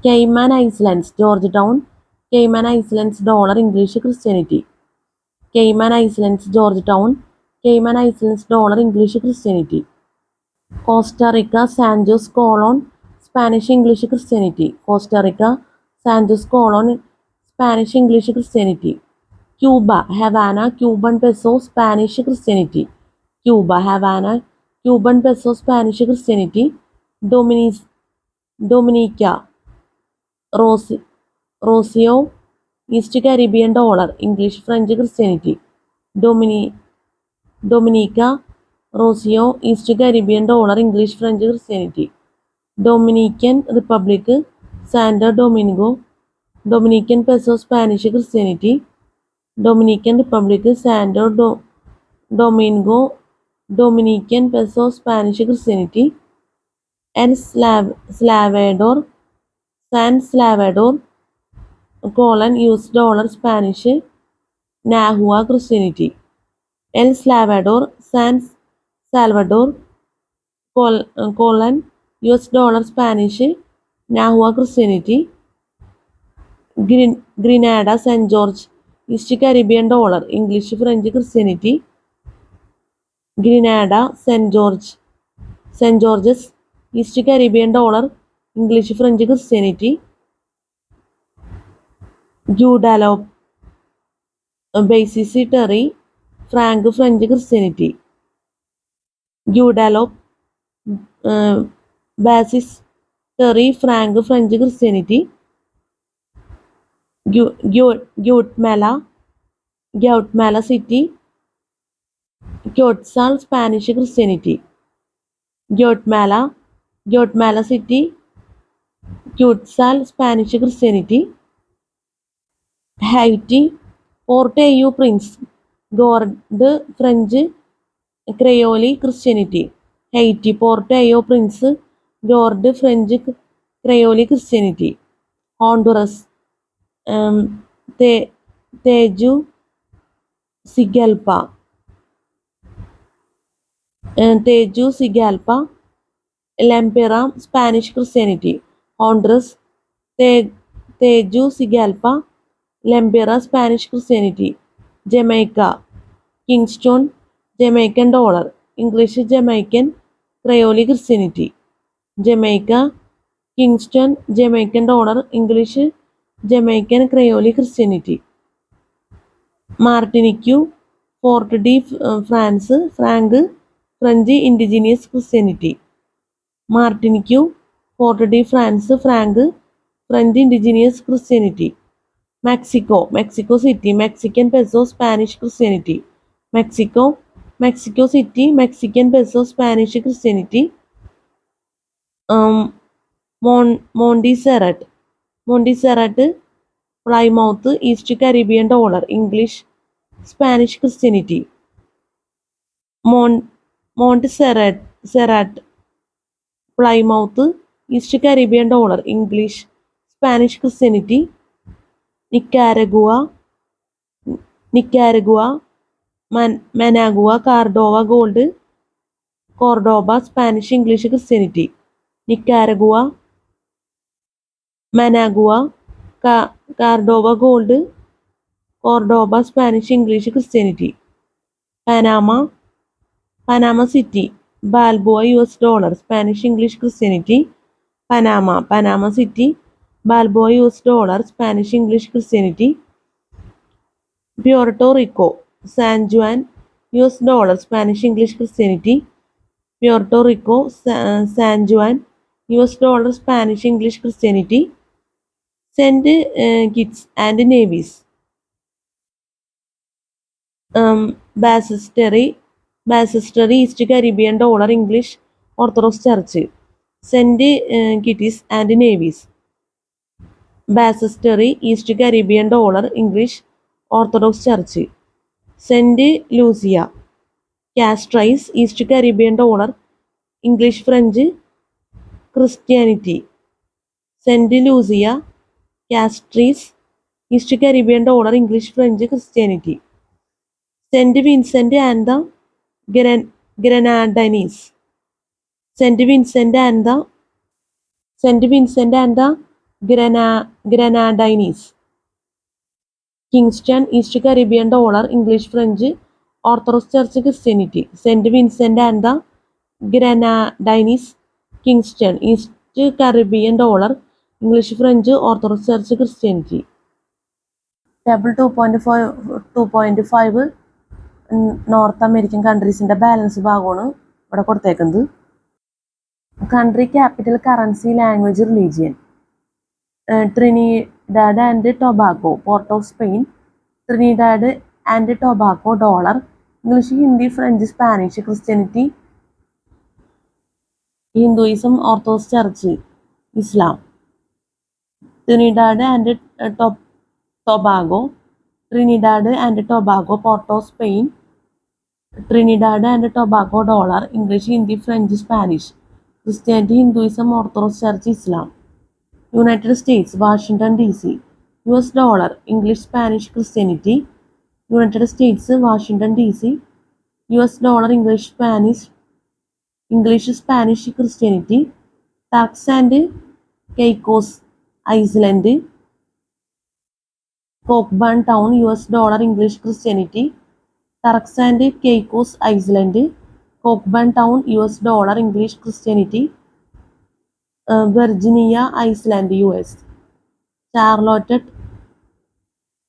Speaker 1: Cayman Islands, Georgetown, Cayman Islands, dollar, English, Christianity. Cayman Islands, Georgetown, Cayman Islands, dollar, English, Christianity. Costa Rica, San Jose, colon, Spanish, English, Christianity. Costa Rica, San Jose, colon, Spanish, English, Christianity. Cuba, Havana, Cuban peso, Spanish, Christianity. Cuba, Havana, Cuban peso, Spanish, Christianity. Dominica, Rocio, East Caribbean dollar, English, French, Christianity. Dominica, Rocio, East Caribbean dollar, English, French, Christianity. Dominican Republic, Santo Domingo, Dominican peso, Spanish, Christianity. Dominican Republic, Santo Domingo, Dominican peso, Spanish, Christianity. And Salvador, San Salvador, colon, US dollar, Spanish, Nahua, Christianity. El Salvador, San Salvador, colon, US dollar, Spanish, Nahua, Christianity. Grenada, St. George, East Caribbean dollar, English, French, Christianity. Grenada, St. George's, East Caribbean dollar, English, French, Christianity. Guadeloupe, Basis Terry, Frank, French, Christianity. Guadeloupe, Basis Terry, Frank, French, Christianity. Guatemala City, Quetzal, Spanish, Christianity. Guatemala City, Quetzal, Spanish, Christianity. Haiti, Port-au-Prince, Gourde, French, Creole, Christianity. Haiti, Port-au-Prince, Gourde, French, Creole, Christianity. Honduras, Tegucigalpa, Lempira, Spanish, Christianity. Honduras, Tegucigalpa, Lempira, Spanish, Christianity. Jamaica, Kingston, Jamaican dollar, English, Jamaican, Creole, Christianity. Jamaica, Kingston, Jamaican dollar, English, Jamaican, Creole, Christianity. Martinique, Fort de France, Franc, French, indigenous Christianity. Martinique, Fort de France, Franc, French, indigenous Christianity. Mexico City, Mexican peso, Spanish, Christianity. Mexico City, Mexican peso, Spanish, Christianity. Montserrat, Plymouth, East Caribbean dollar, English, Spanish, Christianity. Montserrat, Plymouth, East Caribbean dollar, English, Spanish, Christianity. Nicaragua, Managua, Cordoba, Spanish, English, Christianity. Nicaragua, Managua, Cordoba, Cordoba, Spanish, English, Christianity. Panama City, Balboa, US dollar, Spanish, English, Christianity. Panama City, Balboa, US dollar, Spanish, English, Christianity. Puerto Rico, San Juan, US dollar, Spanish, English, Christianity. Puerto Rico, San Juan, US dollar, Spanish, English, Christianity. St. Kitts and Nevis, Baptistery, East Caribbean dollar, English, Orthodox Church. St. Kitts and Nevis, Baptistery, East Caribbean dollar, English, Orthodox Church. St. Lucia, Castries, East Caribbean dollar, English, French, Christianity. St. Lucia, Castries, East Caribbean dollar, English, French, Christianity. Saint Vincent and the Grenadines. Saint Vincent and the Grenadines. Kingston, East Caribbean dollar, English, French, Orthodox Church, Christianity. Saint Vincent and the Grenadines. Kingston, East Caribbean dollar, English, French, Orthodox Church, Christianity. Table 2.5 north American കൺട്രീസിൻ്റെ balance ഭാഗമാണ് ഇവിടെ കൊടുത്തേക്കുന്നത്. Country, capital, currency, language, religion. Trinidad and Tobago, Port of Spain. Trinidad and Tobago dollar, English, Hindi, French, Spanish. Christianity, Hinduism, Orthodox church, Islam. Trinidad and Tobago, Trinidad and Tobago, Port of Spain. Trinidad and Tobago dollar, English, Hindi, French, Spanish. Christianity, Hinduism, Orthodox church, Islam. United States, Washington DC. US dollar, English, Spanish, Christianity. United States, Washington DC. US dollar, English, Spanish, Christianity. Turks and Caicos Island, Cockburn Town. US dollar, English, Christianity. Turks and Caicos Island, Cockburn Town. US dollar, English, Christianity. Virginia Island, US. Charlotte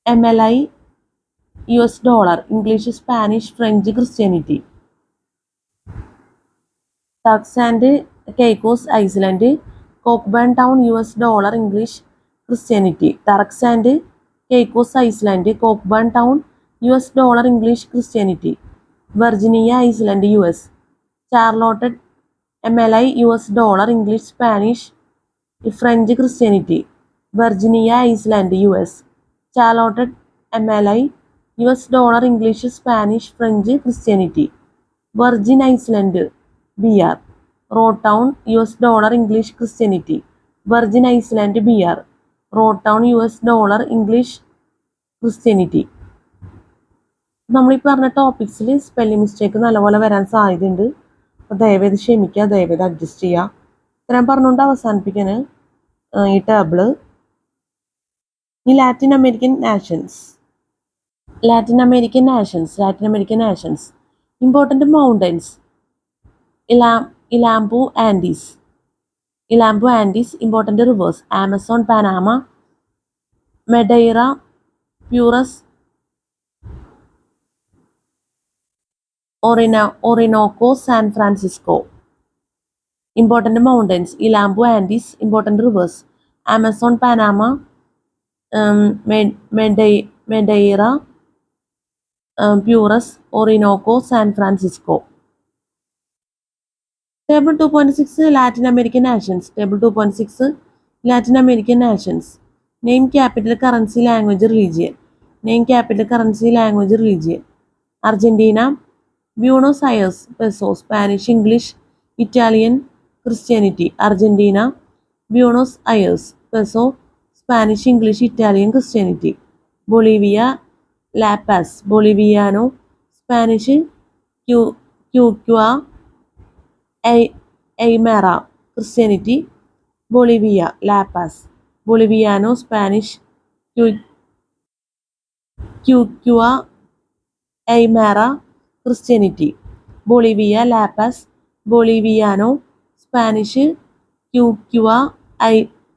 Speaker 1: MLI, US dollar, English, Spanish, French, Christianity. Turks and Caicos Island, Cockburn Town. US dollar, English, Christianity. Turks and Caicos Island, Cockburn Town. US dollar, English, Christianity. Virginia Island, US. Charlotte MLI, US dollar, English, Spanish, French, Christianity. Virginia Island, US. Charlotte MLI, US dollar, English, Spanish, French, Christianity. Virgin Iceland, BR. Road town. US dollar, English, Christianity. Virgin Iceland, BR. Road town. US dollar, English, Christianity. നമ്മൾ ഈ പറഞ്ഞ ടോപ്പിക്സിൽ spelling mistake നല്ലപോലെ വരാൻ സാധ്യതയുണ്ട്. അപ്പോൾ ദയവേത് ക്ഷമിക്കുക, ദയവേത് adjust ചെയ്യുക. ഇത്രയും പറഞ്ഞുകൊണ്ട് അവസാനിപ്പിക്കാൻ ഈ ടേബിള്. ഈ Latin American nations. Important mountains. Illampu Andes. Important rivers. Amazon, Panama, Madeira, Purus, Orinoco, San Francisco. Important mountains, Ilambu Andes. Important rivers, Amazon, Panama, Madeira, Purus, Orinoco, San Francisco. Table 2.6 Latin American nations. Table 2.6 Latin American nations. Name, capital, currency, language, religion. Name, capital, currency, language, religion. Argentina, Buenos Aires, peso. Spanish, English, Italian, Christianity. Argentina, Buenos Aires, peso. Spanish, English, Italian, Christianity. Bolivia, La Paz, Boliviano, Spanish, Cuba, Aymara, Christianity. Bolivia, La Paz, Boliviano, Spanish, Cuba, Aymara, Christianity. Bolivia, La Paz, Boliviano, Spanish, Cuba,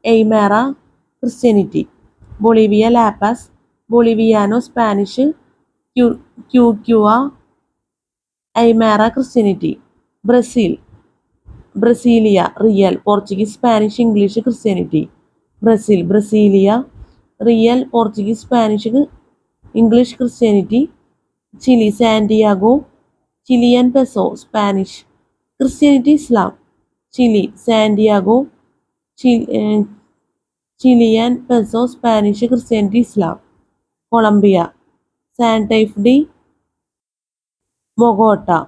Speaker 1: Aymara, Christianity. Bolivia, La Paz, Boliviano, Spanish, Cuba, Aymara, Christianity. Brazil, Brasilia, real, Portuguese, Spanish, English, Christianity. Brazil, Brasilia, real, Portuguese, Spanish, English, Christianity. Chile, Santiago, Chilean peso, Spanish, Christianity, Islam. Chile, Santiago, Chilean peso, Spanish, Christianity, Islam. Colombia, Santa Fe, Bogota.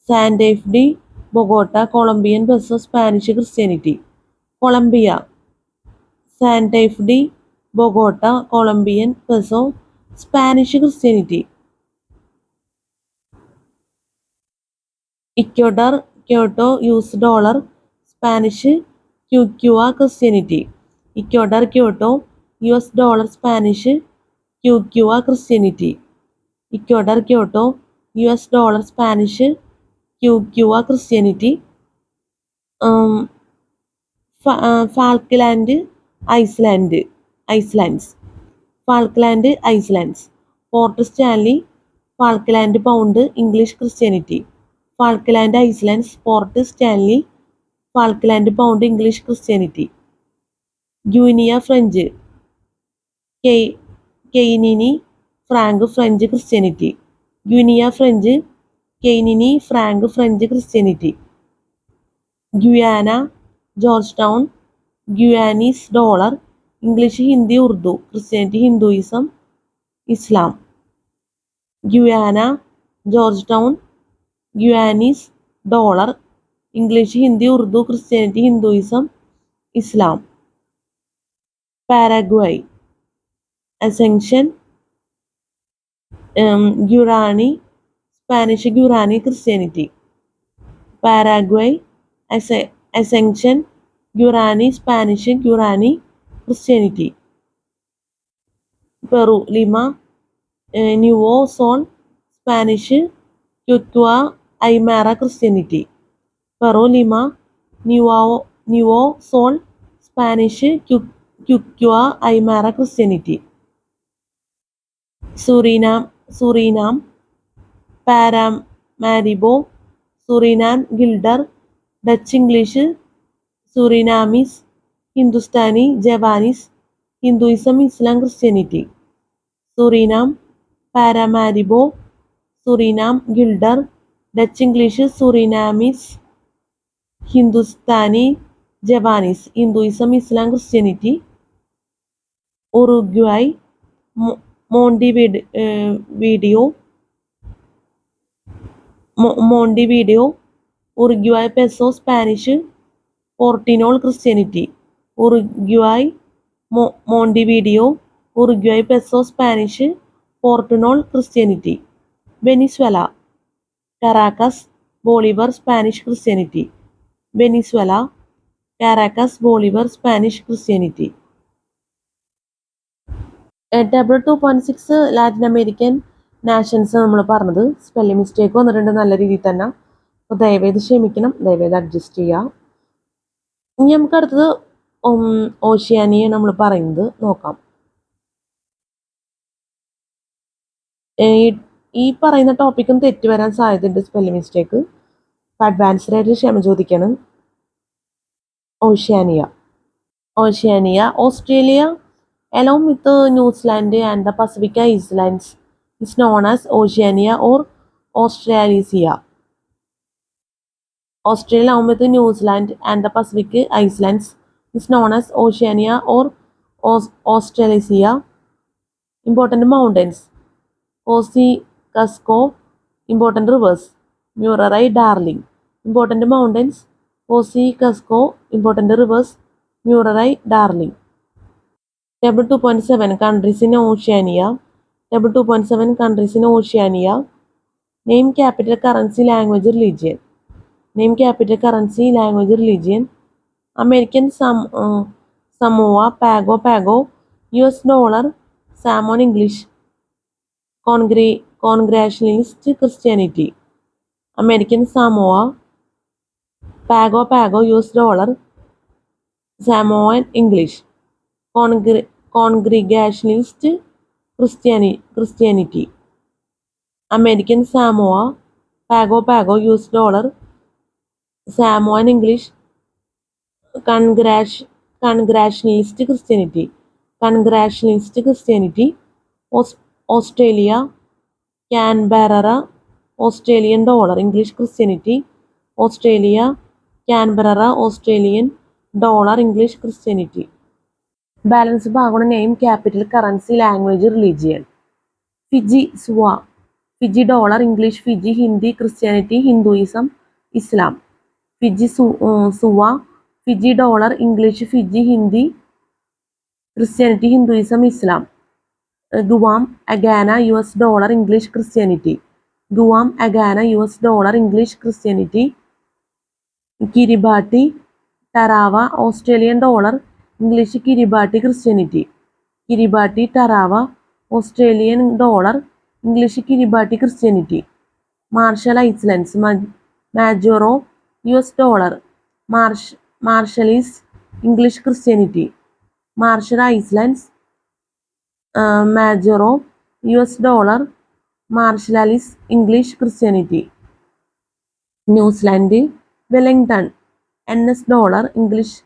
Speaker 1: Santa Fe, Bogota, Colombian peso, Spanish, Christianity. Colombia, Santa Fe, Bogota Colombian peso, Spanish Christianity. Ecuador Quito US dollar, Spanish Quechua Christianity. Ecuador Quito US dollar, Spanish Quechua Christianity. Ecuador Quito US dollar, Spanish Quechua Christianity. Falkland Islands. Falkland Islands. Port Stanley Falkland pound English Christianity. Falkland Islands, Port Stanley Falkland pound English Christianity. Guiana French Cayenne franc French Christianity. Guiana French Cayenne franc French Christianity. Guyana Georgetown Guyanese dollar English Hindi Urdu Christianity Hinduism ഇസ്ലാം. Guyana Georgetown Guyanese dollar English Hindi Urdu Christianity Hinduism Islam. Paraguay Asuncion Guarani Spanish Guarani Christianity. Paraguay Asuncion Guarani Spanish Guarani Christianity. Peru Lima nuevo sol Spanish Quechua Aymara Christianity. Peru Lima nuevo sol Spanish Quechua Aymara Christianity. Suriname Paramaribo Suriname guilder Dutch English Surinamese Hindustani Javanese Hinduism Islam Christianity. Suriname Paramaribo Suriname guilder Dutch English Surinamese Hindustani Javanese Hinduism Islam Christianity. Uruguay Montevideo Uruguay peso Spanish Portunol Christianity. Uruguay Montevideo Uruguay peso Spanish Portunol Christianity. Venezuela Caracas bolivar Spanish Christianity. Venezuela Caracas bolivar Spanish Christianity. Table 2.6 Latin American nations നമ്മൾ പറഞ്ഞത് spelling mistake വന്നിട്ടുണ്ട് നല്ല രീതിയിൽ തന്നെ. അപ്പോൾ ദയവേത് ക്ഷമിക്കണം, ദയവേത് adjust ചെയ്യുക. ഇനി നമുക്ക് അടുത്തത് ഓഷ്യാനിയ നമ്മൾ പറയുന്നത് നോക്കാം. ഈ പറയുന്ന ടോപ്പിക്കും തെറ്റ് വരാൻ സാധ്യതയുണ്ട്, സ്പെല്ലിംഗ് മിസ്റ്റേക്ക്. അഡ്വാൻസ്ഡ് ആയിട്ട് ക്ഷമ ചോദിക്കണം. Oceania Australia along with New Zealand and the Pacific Islands is known as Oceania or Australasia. Australia along with New Zealand and the Pacific Islands is known as Oceania or Australasia. Important mountains: Kosciuszko. Important rivers: Murray, Darling. Important mountains: Kosciuszko. Important rivers: Murray, Darling. Table 2.7 countries in Oceania. Table 2.7 countries in Oceania. Name, capital, currency, language, religion. Name, capital, currency, language, religion. American Samoa, Pago, US dollar, Salmon, English. Congregationalist Christianity. American Samoa, Pago, US dollar, Samoan, English. Congregationalist Christianity. American Samoa, Pago, US dollar, Samoan, English. Congregationalist Christianity. Congregationalist Christianity. Australia, Canberra, Australian dollar, English Christianity. Australia, Canberra, Australian dollar, English Christianity. Balance ഭാഗമാണ് name, capital, currency, language, religion. Fiji Suva, Fiji dollar, English Fiji, Hindi Christianity, Hinduism Islam. Fiji Suva, Fiji dollar, English Fiji, Hindi Christianity, Hinduism, Islam. Guam, Agana, US dollar, English, Christianity. Guam, Agana, US dollar, English, Christianity. Kiribati, Tarawa, Australian dollar, English, Kiribati, Christianity. Kiribati, Tarawa, Australian dollar, English, Kiribati, Christianity. Marshall Islands, Majuro, US dollar. Marshallese, English, Christianity. Marshall Islands, Majuro, US dollar. Marshallese, English, Christianity. New Zealand, Wellington, NS dollar, English,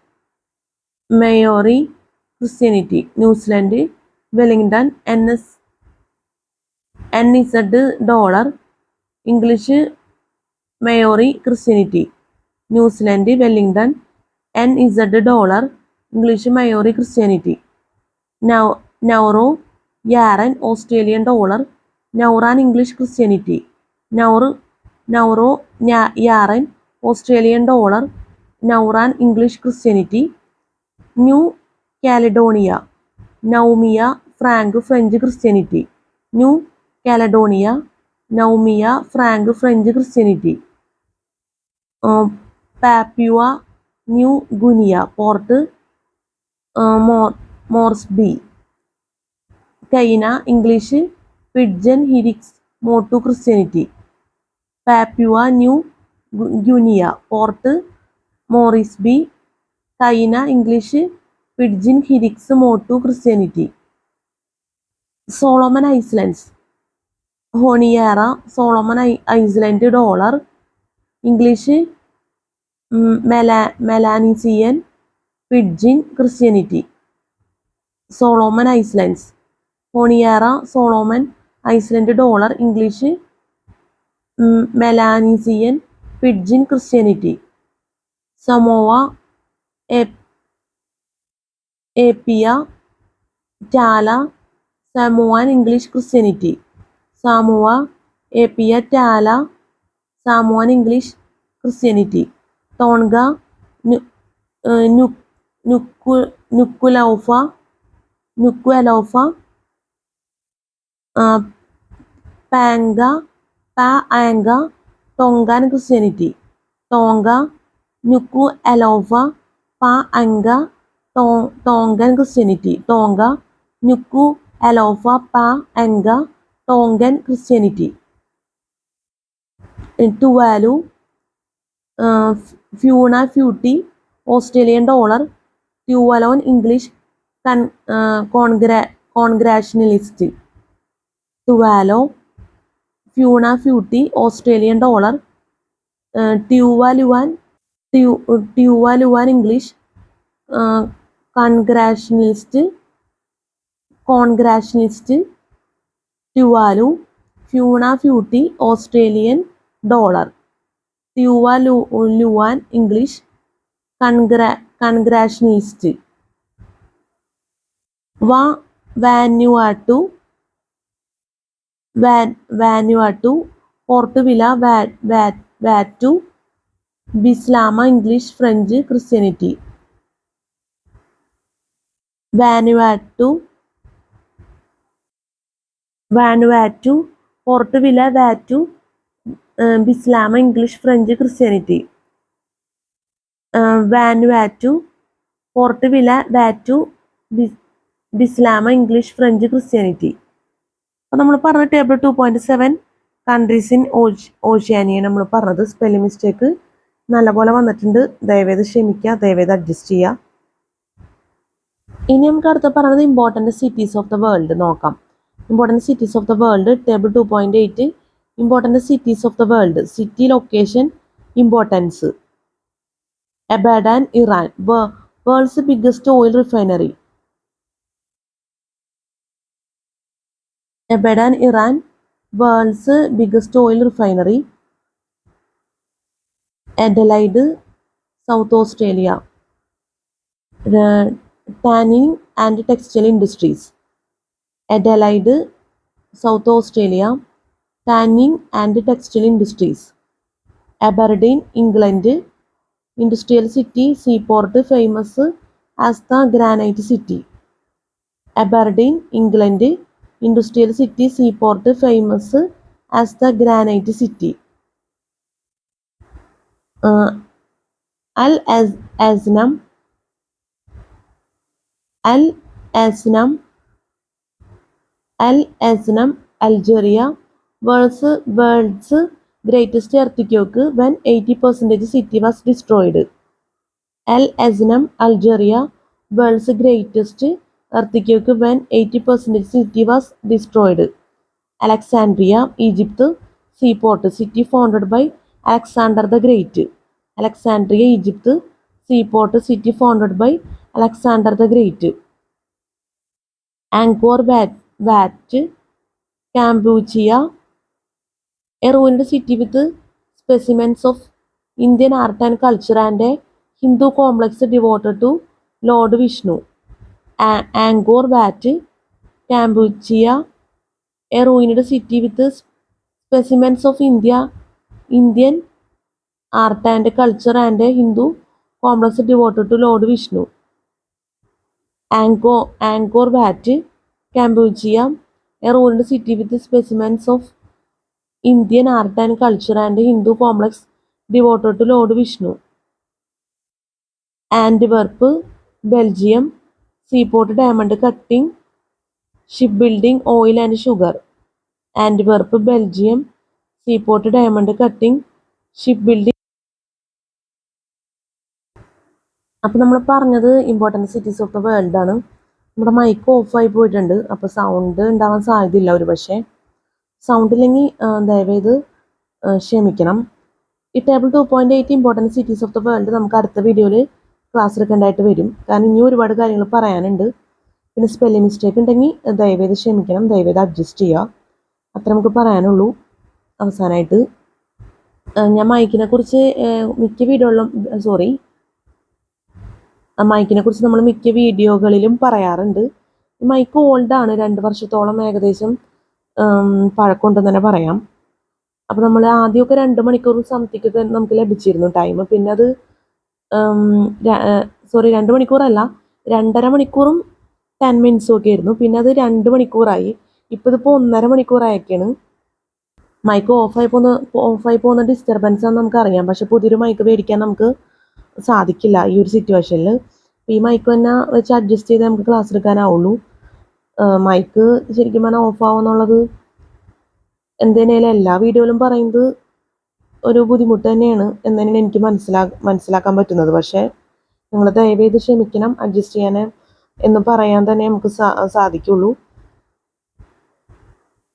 Speaker 1: Maori, Christianity. New Zealand, Wellington, NZ dollar, English, Maori, Christianity. New Zealand, Wellington, NZ dollar, English, Maori, Christianity. Nauru, Yaren, Australian dollar, Nauran, English, Christianity. Nauru, Yaren, Australian dollar, Nauran, English, Christianity. New Caledonia, Naumia, Frank, French, Christianity. New Caledonia, Naumia, Frank, French, Christianity. Papua New Guinea, Port Moresby. Kaina, English, Pidgin, Hirix, Motu, Christianity. Papua New Guinea, Port Moresby. Kaina, English, Pidgin, Hirix, Motu, Christianity. Solomon Islands, Honiara, Solomon Island dollar, English, Melanesian, Pidgin, Christianity. Solomon Islands, Honiara, Solomon Island dollar, English, Melanesian, Pidgin, Christianity. Samoa, Apia, Tala, Samoan, English, Christianity. Samoa, Apia, Tala, Samoan, English, Christianity. Tonga, Nuku'alofa, Pa'anga, Tongan, Christianity. Tonga, Nuku'alofa, Pa'anga, Tongan, Christianity. Tonga, Nuku'alofa, Pa'anga, Tongan, Christianity. Tuvalu, Funafuti, Australian dollar, Tuvalu, English, Congratulationist. Tuvalu, Funafuti, Australian dollar, Tuvaluan, English, Congratulationist. Tuvalu, Funafuti, Australian dollar. Tuvaluan, English, Congratulationist. Vanuatu, Port Vila, Vatu, Bislama, English, French, Christianity. Vanuatu, Port Vila, Vatu, Bislama, English, French, Christianity. Vanuatu, Port Vila, Vatu, Bislama, English, French, Christianity. അപ്പോൾ നമ്മൾ പറഞ്ഞ table 2.7 countries in Oceania നമ്മൾ പറഞ്ഞത് spelling mistake നല്ലപോലെ വന്നിട്ടുണ്ട്. ദയവേത് ക്ഷമിക്കുക, ദയവേത് adjust ചെയ്യുക. ഇനി നമുക്ക് അടുത്ത പറയുന്നത് important cities of the world നോക്കാം. Important cities of the world table 2.8 important cities of the world. City, location, importance. Abadan, Iran, world's biggest oil refinery. Abadan, Iran, world's biggest oil refinery. Adelaide, South Australia, tanning and textile industries. Adelaide, South Australia, tanning and textile industries. Aberdeen, England, industrial city, seaport, famous as the Granite City. Aberdeen, England, industrial city, seaport, famous as the Granite City. Al Aznam, Al Aznam, Algeria, world's greatest earthquake when 80% city was destroyed. Al Aznam, Algeria, world's greatest earthquake when 80% city was destroyed. Alexandria, Egypt, seaport, city founded by Alexander the Great. Alexandria, Egypt, seaport, city founded by Alexander the Great. Angkor Wat, Cambodia, a ruined city with specimens of Indian art and culture and a Hindu complex devoted to Lord Vishnu. Angkor Wat, Cambodia, a ruined city with specimens of Indian art and culture and a Hindu complex devoted to Lord Vishnu. Angkor Wat, Cambodia, a ruined city with specimens of Indian art and culture and a Hindu complex devoted to Lord Vishnu. Antwerp, Belgium, seaport, diamond cutting, shipbuilding, oil and sugar. Antwerp, Belgium, seaport, diamond cutting, shipbuilding. അപ്പോൾ നമ്മൾ പറഞ്ഞത് important cities of the world ആണ്. നമ്മുടെ mic ഓഫായി പോയിട്ടുണ്ട്, അപ്പോൾ sound ഉണ്ടാവാൻ സാധ്യതയില്ല. ഒരു പക്ഷേ സൗണ്ട് ഇല്ലെങ്കിൽ ദയവേത് ക്ഷമിക്കണം. ഈ table 2.8 important cities of the world നമുക്ക് അടുത്ത വീഡിയോയിൽ ക്ലാസ് എടുക്കേണ്ടതായിട്ട് വരും. കാരണം ഇനി ഒരുപാട് കാര്യങ്ങൾ പറയാനുണ്ട്. പിന്നെ സ്പെല്ലിംഗ് മിസ്റ്റേക്ക് ഉണ്ടെങ്കിൽ ദയവേത് ക്ഷമിക്കണം, ദയവേത് അഡ്ജസ്റ്റ് ചെയ്യുക. അത്ര നമുക്ക് പറയാനുള്ളൂ. അവസാനമായിട്ട് ഞാൻ മൈക്കിനെ കുറിച്ച് മൈക്കിനെ കുറിച്ച് നമ്മൾ മിക്ക വീഡിയോകളിലും പറയാറുണ്ട്. മൈക്ക് ഓൾഡാണ്, 2 വർഷത്തോളം ഏകദേശം പഴക്കമുണ്ടെന്ന് തന്നെ പറയാം. അപ്പോൾ നമ്മൾ ആദ്യമൊക്കെ 2 മണിക്കൂർ സംതിങ്ങൊക്കെ നമുക്ക് ലഭിച്ചിരുന്നു ടൈം. പിന്നെ അത് 2 മണിക്കൂറല്ല, 2.5 മണിക്കൂറും 10 മിനിറ്റ്സും ഒക്കെ ആയിരുന്നു. പിന്നെ അത് 2 മണിക്കൂറായി. ഇപ്പോൾ ഇതിപ്പോൾ 1.5 മണിക്കൂറായൊക്കെയാണ്. മൈക്ക് ഓഫായി പോകുന്ന ഡിസ്റ്റർബൻസ് ആണെന്ന് നമുക്കറിയാം. പക്ഷെ പുതിയൊരു മൈക്ക് മേടിക്കാൻ നമുക്ക് സാധിക്കില്ല ഈ ഒരു സിറ്റുവേഷനിൽ. ഈ മൈക്ക് തന്നെ വെച്ച് അഡ്ജസ്റ്റ് ചെയ്ത് നമുക്ക് ക്ലാസ് എടുക്കാനാവുള്ളൂ. മൈക്ക് ശരിക്കും പറഞ്ഞാൽ ഓഫാവുമെന്നുള്ളത് എന്തിനേലും എല്ലാ വീഡിയോയിലും പറയുന്നത് ഒരു ബുദ്ധിമുട്ട് തന്നെയാണ് എന്നതിനാണ് എനിക്ക് മനസ്സിലാക്കാൻ പറ്റുന്നത്. പക്ഷേ നിങ്ങൾ ദയവേത് ക്ഷമിക്കണം, അഡ്ജസ്റ്റ് ചെയ്യാൻ എന്ന് പറയാൻ തന്നെ നമുക്ക് സാധിക്കുള്ളൂ.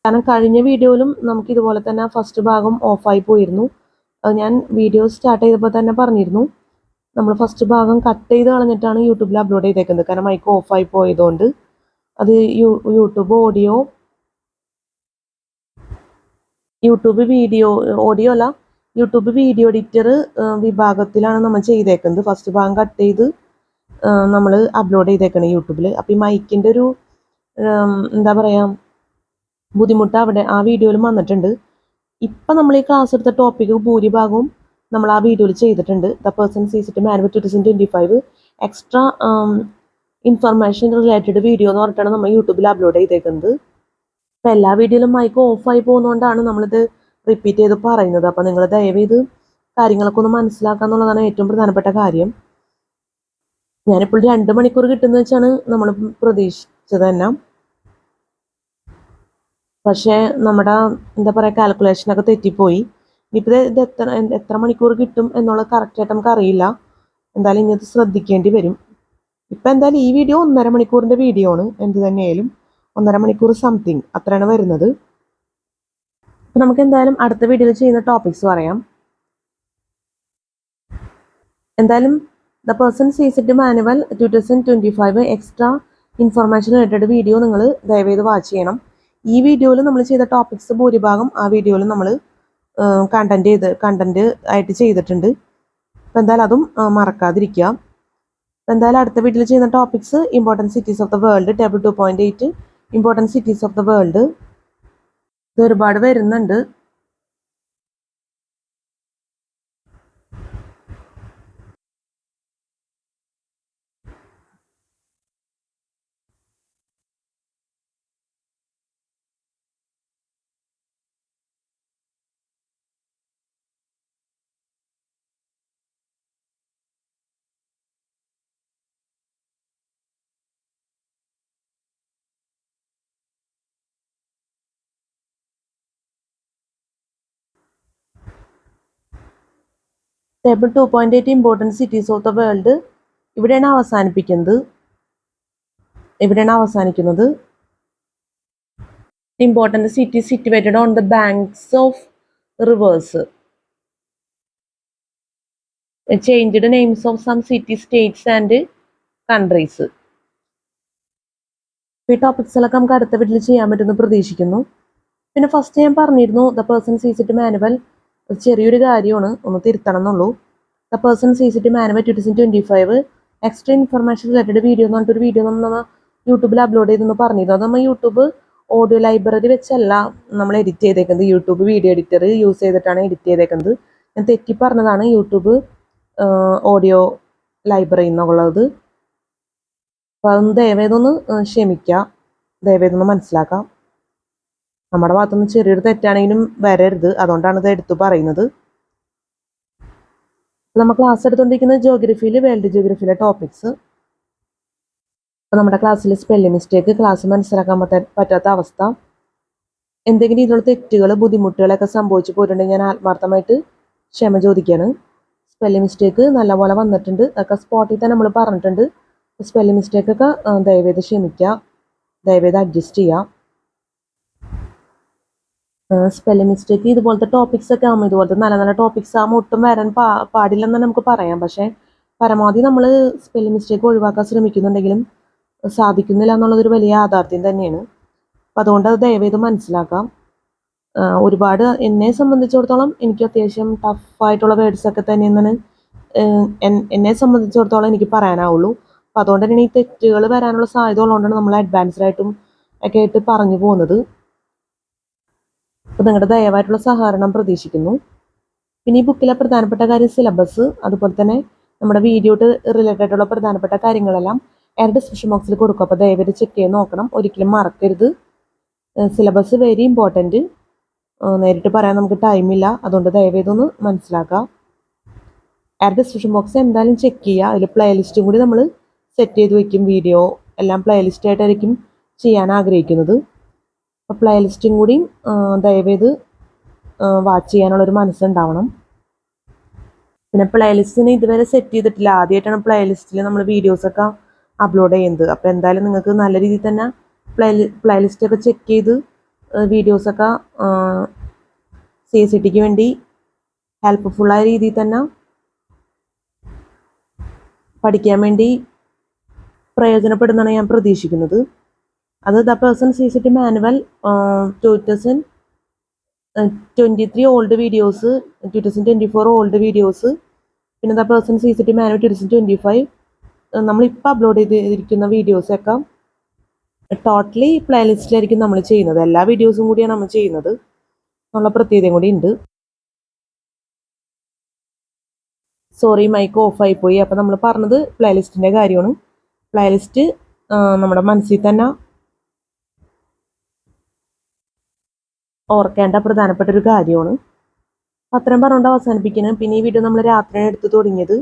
Speaker 1: കാരണം കഴിഞ്ഞ വീഡിയോയിലും നമുക്ക് ഇതുപോലെ തന്നെ ഫസ്റ്റ് ഭാഗം ഓഫായി പോയിരുന്നു. അത് ഞാൻ വീഡിയോ സ്റ്റാർട്ട് ചെയ്തപ്പോൾ തന്നെ പറഞ്ഞിരുന്നു. നമ്മൾ ഫസ്റ്റ് ഭാഗം കട്ട് ചെയ്ത് കളഞ്ഞിട്ടാണ് യൂട്യൂബിൽ അപ്ലോഡ് ചെയ്തേക്കുന്നത്. കാരണം മൈക്ക് ഓഫായി പോയതുകൊണ്ട് അത് യൂട്യൂബ് വീഡിയോ എഡിറ്റർ വിഭാഗത്തിലാണ് നമ്മൾ ചെയ്തേക്കുന്നത്. ഫസ്റ്റ് ഭാഗം കട്ട് ചെയ്ത് നമ്മൾ അപ്ലോഡ് ചെയ്തേക്കുന്നത് യൂട്യൂബിൽ. അപ്പോൾ ഈ മൈക്കിൻ്റെ ഒരു എന്താ പറയുക ബുദ്ധിമുട്ട് അവിടെ ആ വീഡിയോയിലും വന്നിട്ടുണ്ട്. ഇപ്പം നമ്മൾ ഈ ക്ലാസ് എടുത്ത ടോപ്പിക് ഭൂരിഭാഗവും നമ്മൾ ആ വീഡിയോയിൽ ചെയ്തിട്ടുണ്ട്. The person sees it manual 2025 extra information related video എന്ന് പറഞ്ഞിട്ടാണ് നമ്മൾ യൂട്യൂബിൽ അപ്ലോഡ് ചെയ്തേക്കുന്നത്. അപ്പം എല്ലാ വീഡിയോയിലും മൈക്ക് ഓഫായി പോകുന്നതുകൊണ്ടാണ് നമ്മളിത് റിപ്പീറ്റ് ചെയ്ത് പറയുന്നത്. അപ്പം നിങ്ങൾ ദയവേത് കാര്യങ്ങളൊക്കെ ഒന്ന് മനസ്സിലാക്കുക എന്നുള്ളതാണ് ഏറ്റവും പ്രധാനപ്പെട്ട കാര്യം. ഞാനിപ്പോൾ 2 മണിക്കൂർ കിട്ടുന്ന വെച്ചാണ് നമ്മൾ പ്രതീക്ഷിച്ചത് തന്നെ. പക്ഷേ നമ്മുടെ എന്താ പറയുക കാൽക്കുലേഷനൊക്കെ തെറ്റിപ്പോയി. ഇനിയിപ്പോൾ ഇത് എത്ര മണിക്കൂർ കിട്ടും എന്നുള്ളത് കറക്റ്റായിട്ട് നമുക്ക് അറിയില്ല. എന്തായാലും ഇനി ശ്രദ്ധിക്കേണ്ടി വരും. ഇപ്പം എന്തായാലും ഈ വീഡിയോ 1.5 മണിക്കൂറിൻ്റെ വീഡിയോ ആണ്. എന്ത് തന്നെയായാലും 1.5 മണിക്കൂർ സംതിങ് അത്രയാണ് വരുന്നത്. അപ്പം നമുക്ക് എന്തായാലും അടുത്ത വീഡിയോയിൽ ചെയ്യുന്ന ടോപ്പിക്സ് പറയാം. എന്തായാലും the person sees it manual 2025 extra information related video നിങ്ങൾ ദയവേത് വാച്ച് ചെയ്യണം. ഈ വീഡിയോയിൽ നമ്മൾ ചെയ്ത ടോപ്പിക്സ് ഭൂരിഭാഗം ആ വീഡിയോയിൽ നമ്മൾ കണ്ടന്റ് ആയിട്ട് ചെയ്തിട്ടുണ്ട്. അപ്പം എന്തായാലും അതും മറക്കാതിരിക്കുക. എന്തായാലും അടുത്ത വീഡിയോയിൽ ചെയ്യുന്ന topics important cities of the world table 2.8 important cities of the world. ഇത് ഒരുപാട് വരുന്നുണ്ട്. Table 2.8 important cities of the world ഇവിടെയാണ് അവസാനിക്കുന്നത്. Important cities situated on the banks of rivers. Changed names of some city states and countries. ഈ ടോപ്പിക്സിലൊക്കെ നമുക്ക് അടുത്ത വീട്ടിൽ ചെയ്യാൻ പറ്റുമെന്ന് പ്രതീക്ഷിക്കുന്നു. പിന്നെ ഫസ്റ്റ് ഞാൻ പറഞ്ഞിരുന്നു the person sees it manual ചെറിയൊരു കാര്യമാണ്, ഒന്ന് തിരുത്തണം എന്നുള്ളൂ. The person sees it manual 2025 extra information related video എന്ന് പറഞ്ഞിട്ടൊരു വീഡിയോ നമ്മൾ യൂട്യൂബിൽ അപ്ലോഡ് ചെയ്തെന്ന് പറഞ്ഞിരുന്നു. അത് നമ്മൾ യൂട്യൂബ് ഓഡിയോ ലൈബ്രറി വെച്ചല്ല നമ്മൾ എഡിറ്റ് ചെയ്തേക്കുന്നത്, യൂട്യൂബ് വീഡിയോ എഡിറ്റർ യൂസ് ചെയ്തിട്ടാണ് എഡിറ്റ് ചെയ്തേക്കുന്നത്. ഞാൻ തെറ്റി പറഞ്ഞതാണ്, യൂട്യൂബ് ഓഡിയോ ലൈബ്രറി എന്നുള്ളത്. അപ്പോൾ അതൊന്ന് ദയവേതൊന്ന് ക്ഷമിക്കുക, ദയവേതൊന്ന് മനസ്സിലാക്കാം. നമ്മുടെ ഭാഗത്തുനിന്ന് ചെറിയൊരു തെറ്റാണെങ്കിലും വരരുത്, അതുകൊണ്ടാണ് ഇത് എടുത്തു പറയുന്നത്. നമ്മൾ ക്ലാസ് എടുത്തുകൊണ്ടിരിക്കുന്നത് ജോഗ്രഫിയിൽ വേൾഡ് ജോഗ്രഫിയിലെ ടോപ്പിക്സ്. അപ്പോൾ നമ്മുടെ ക്ലാസ്സിൽ സ്പെല്ലിംഗ് മിസ്റ്റേക്ക്, ക്ലാസ് മനസ്സിലാക്കാൻ പറ്റാത്ത അവസ്ഥ, എന്തെങ്കിലും ഇതിലുള്ള തെറ്റുകൾ ബുദ്ധിമുട്ടുകളൊക്കെ സംഭവിച്ചു പോയിട്ടുണ്ടെങ്കിൽ ഞാൻ ആത്മാർത്ഥമായിട്ട് ക്ഷമ ചോദിക്കുകയാണ്. സ്പെല്ലിംഗ് മിസ്റ്റേക്ക് നല്ലപോലെ വന്നിട്ടുണ്ട്, അതൊക്കെ സ്പോട്ടിൽ തന്നെ നമ്മൾ പറഞ്ഞിട്ടുണ്ട്. സ്പെല്ലിംഗ് മിസ്റ്റേക്കൊക്കെ ദയവേത് ക്ഷമിക്കുക, ദയവേത് അഡ്ജസ്റ്റ് ചെയ്യുക. സ്പെല്ലിംഗ് മിസ്റ്റേക്ക് ഇതുപോലത്തെ ടോപ്പിക്സ് ഒക്കെ ആകുമ്പോൾ, ഇതുപോലത്തെ നല്ല നല്ല ടോപ്പിക്സ് ആകുമ്പോൾ ഒട്ടും വരാൻ പാടില്ലെന്ന് നമുക്ക് പറയാം. പക്ഷേ പരമാവധി നമ്മൾ സ്പെല്ലിംഗ് മിസ്റ്റേക്ക് ഒഴിവാക്കാൻ ശ്രമിക്കുന്നുണ്ടെങ്കിലും സാധിക്കുന്നില്ല എന്നുള്ളതൊരു വലിയ യാഥാർത്ഥ്യം തന്നെയാണ്. അപ്പം അതുകൊണ്ട് അത് ദയവേത് മനസ്സിലാക്കാം. ഒരുപാട് എന്നെ സംബന്ധിച്ചിടത്തോളം എനിക്ക് അത്യാവശ്യം ടഫായിട്ടുള്ള വേർഡ്സൊക്കെ തന്നെയെന്നാണ് എന്നെ സംബന്ധിച്ചിടത്തോളം എനിക്ക് പറയാനാവുള്ളൂ. അപ്പം അതുകൊണ്ട് തന്നെയാണ് ഈ തെറ്റുകൾ വരാനുള്ള സാധ്യത ഉള്ളതുകൊണ്ടാണ് നമ്മൾ അഡ്വാൻസ്ഡ് ആയിട്ടും ഒക്കെ ആയിട്ട് പറഞ്ഞു പോകുന്നത്. അപ്പോൾ നിങ്ങളുടെ ദയവായിട്ടുള്ള സഹകരണം പ്രതീക്ഷിക്കുന്നു. പിന്നെ ഈ ബുക്കിലെ പ്രധാനപ്പെട്ട കാര്യം സിലബസ്, അതുപോലെ തന്നെ നമ്മുടെ വീഡിയോട്ട് റിലേറ്റഡ് ആയിട്ടുള്ള പ്രധാനപ്പെട്ട കാര്യങ്ങളെല്ലാം ഡിസ്ക്രിപ്ഷൻ ബോക്സിൽ കൊടുക്കും. അപ്പോൾ ദയവായിട്ട് ചെക്ക് ചെയ്ത് നോക്കണം, ഒരിക്കലും മറക്കരുത്. സിലബസ് വെരി ഇമ്പോർട്ടൻറ്റ്, നേരിട്ട് പറയാൻ നമുക്ക് ടൈമില്ല, അതുകൊണ്ട് ദയവേതൊന്ന് മനസ്സിലാക്കാം. ഡിസ്ക്രിപ്ഷൻ ബോക്സ് എന്തായാലും ചെക്ക് ചെയ്യുക, അതിൽ പ്ലേലിസ്റ്റും കൂടി നമ്മൾ സെറ്റ് ചെയ്ത് വയ്ക്കും. വീഡിയോ എല്ലാം പ്ലേലിസ്റ്റായിട്ടായിരിക്കും ചെയ്യാൻ ആഗ്രഹിക്കുന്നത്. അപ്പോൾ പ്ലേലിസ്റ്റും കൂടി ദയവേത് വാച്ച് ചെയ്യാനുള്ളൊരു മനസ്സുണ്ടാവണം. പിന്നെ പ്ലേലിസ്റ്റിന് ഇതുവരെ സെറ്റ് ചെയ്തിട്ടില്ല, ആദ്യമായിട്ടാണ് പ്ലേലിസ്റ്റിൽ നമ്മൾ വീഡിയോസൊക്കെ അപ്ലോഡ് ചെയ്യുന്നത്. അപ്പോൾ എന്തായാലും നിങ്ങൾക്ക് നല്ല രീതിയിൽ തന്നെ പ്ലേലിസ്റ്റൊക്കെ ചെക്ക് ചെയ്ത് വീഡിയോസൊക്കെ CSETക്ക് വേണ്ടി ഹെൽപ്ഫുള്ളായ രീതിയിൽ തന്നെ പഠിക്കാൻ വേണ്ടി പ്രയോജനപ്പെടുന്നതാണ് ഞാൻ പ്രതീക്ഷിക്കുന്നത്. അത് the person sees it manual 2023 old videos, 2024 old videos, പിന്നെ the person sees it manual 2025 നമ്മളിപ്പോൾ അപ്ലോഡ് ചെയ്തിരിക്കുന്ന വീഡിയോസൊക്കെ ടോട്ടലി പ്ലേലിസ്റ്റിലായിരിക്കും നമ്മൾ ചെയ്യുന്നത്. എല്ലാ വീഡിയോസും കൂടിയാണ് നമ്മൾ ചെയ്യുന്നത് എന്നുള്ള പ്രത്യേകതയും കൂടി ഉണ്ട്. സോറി, മൈക്ക് ഓഫായി പോയി. അപ്പോൾ നമ്മൾ പറഞ്ഞത് പ്ലേലിസ്റ്റിൻ്റെ കാര്യമാണ്. പ്ലേലിസ്റ്റ് നമ്മുടെ മനസ്സിൽ തന്നെ ഓർക്കേണ്ട പ്രധാനപ്പെട്ട ഒരു കാര്യമാണ്. അത്രയും പറഞ്ഞുകൊണ്ട് അവസാനിപ്പിക്കുന്നത്. പിന്നെ ഈ വീഡിയോ നമ്മൾ രാത്രിയാണ് എടുത്ത് തുടങ്ങിയത്.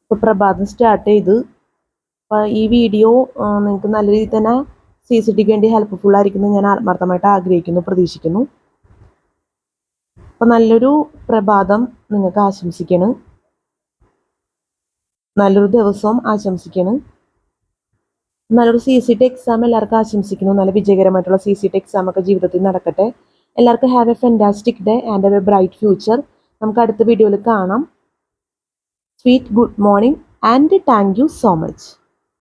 Speaker 1: ഇപ്പോൾ പ്രഭാതം സ്റ്റാർട്ട് ചെയ്ത്. അപ്പോൾ ഈ വീഡിയോ നിങ്ങൾക്ക് നല്ല രീതിയിൽ തന്നെ CSETക്ക് വേണ്ടി ഹെൽപ്ഫുൾ ആയിരിക്കുന്നു ഞാൻ ആത്മാർത്ഥമായിട്ട് ആഗ്രഹിക്കുന്നു, പ്രതീക്ഷിക്കുന്നു. അപ്പോൾ നല്ലൊരു പ്രഭാതം നിങ്ങൾക്ക് ആശംസിക്കണം, നല്ലൊരു ദിവസവും ആശംസിക്കണം. നല്ലൊരു CSET എക്സാം എല്ലാവർക്കും ആശംസിക്കുന്നു. നല്ല വിജയകരമായിട്ടുള്ള CSET എക്സാം ഒക്കെ ജീവിതത്തിൽ നടക്കട്ടെ. എല്ലാവർക്കും have A fantastic day and A bright future. നമുക്ക് അടുത്ത വീഡിയോയിൽ കാണാം. Sweet good morning and thank you so much.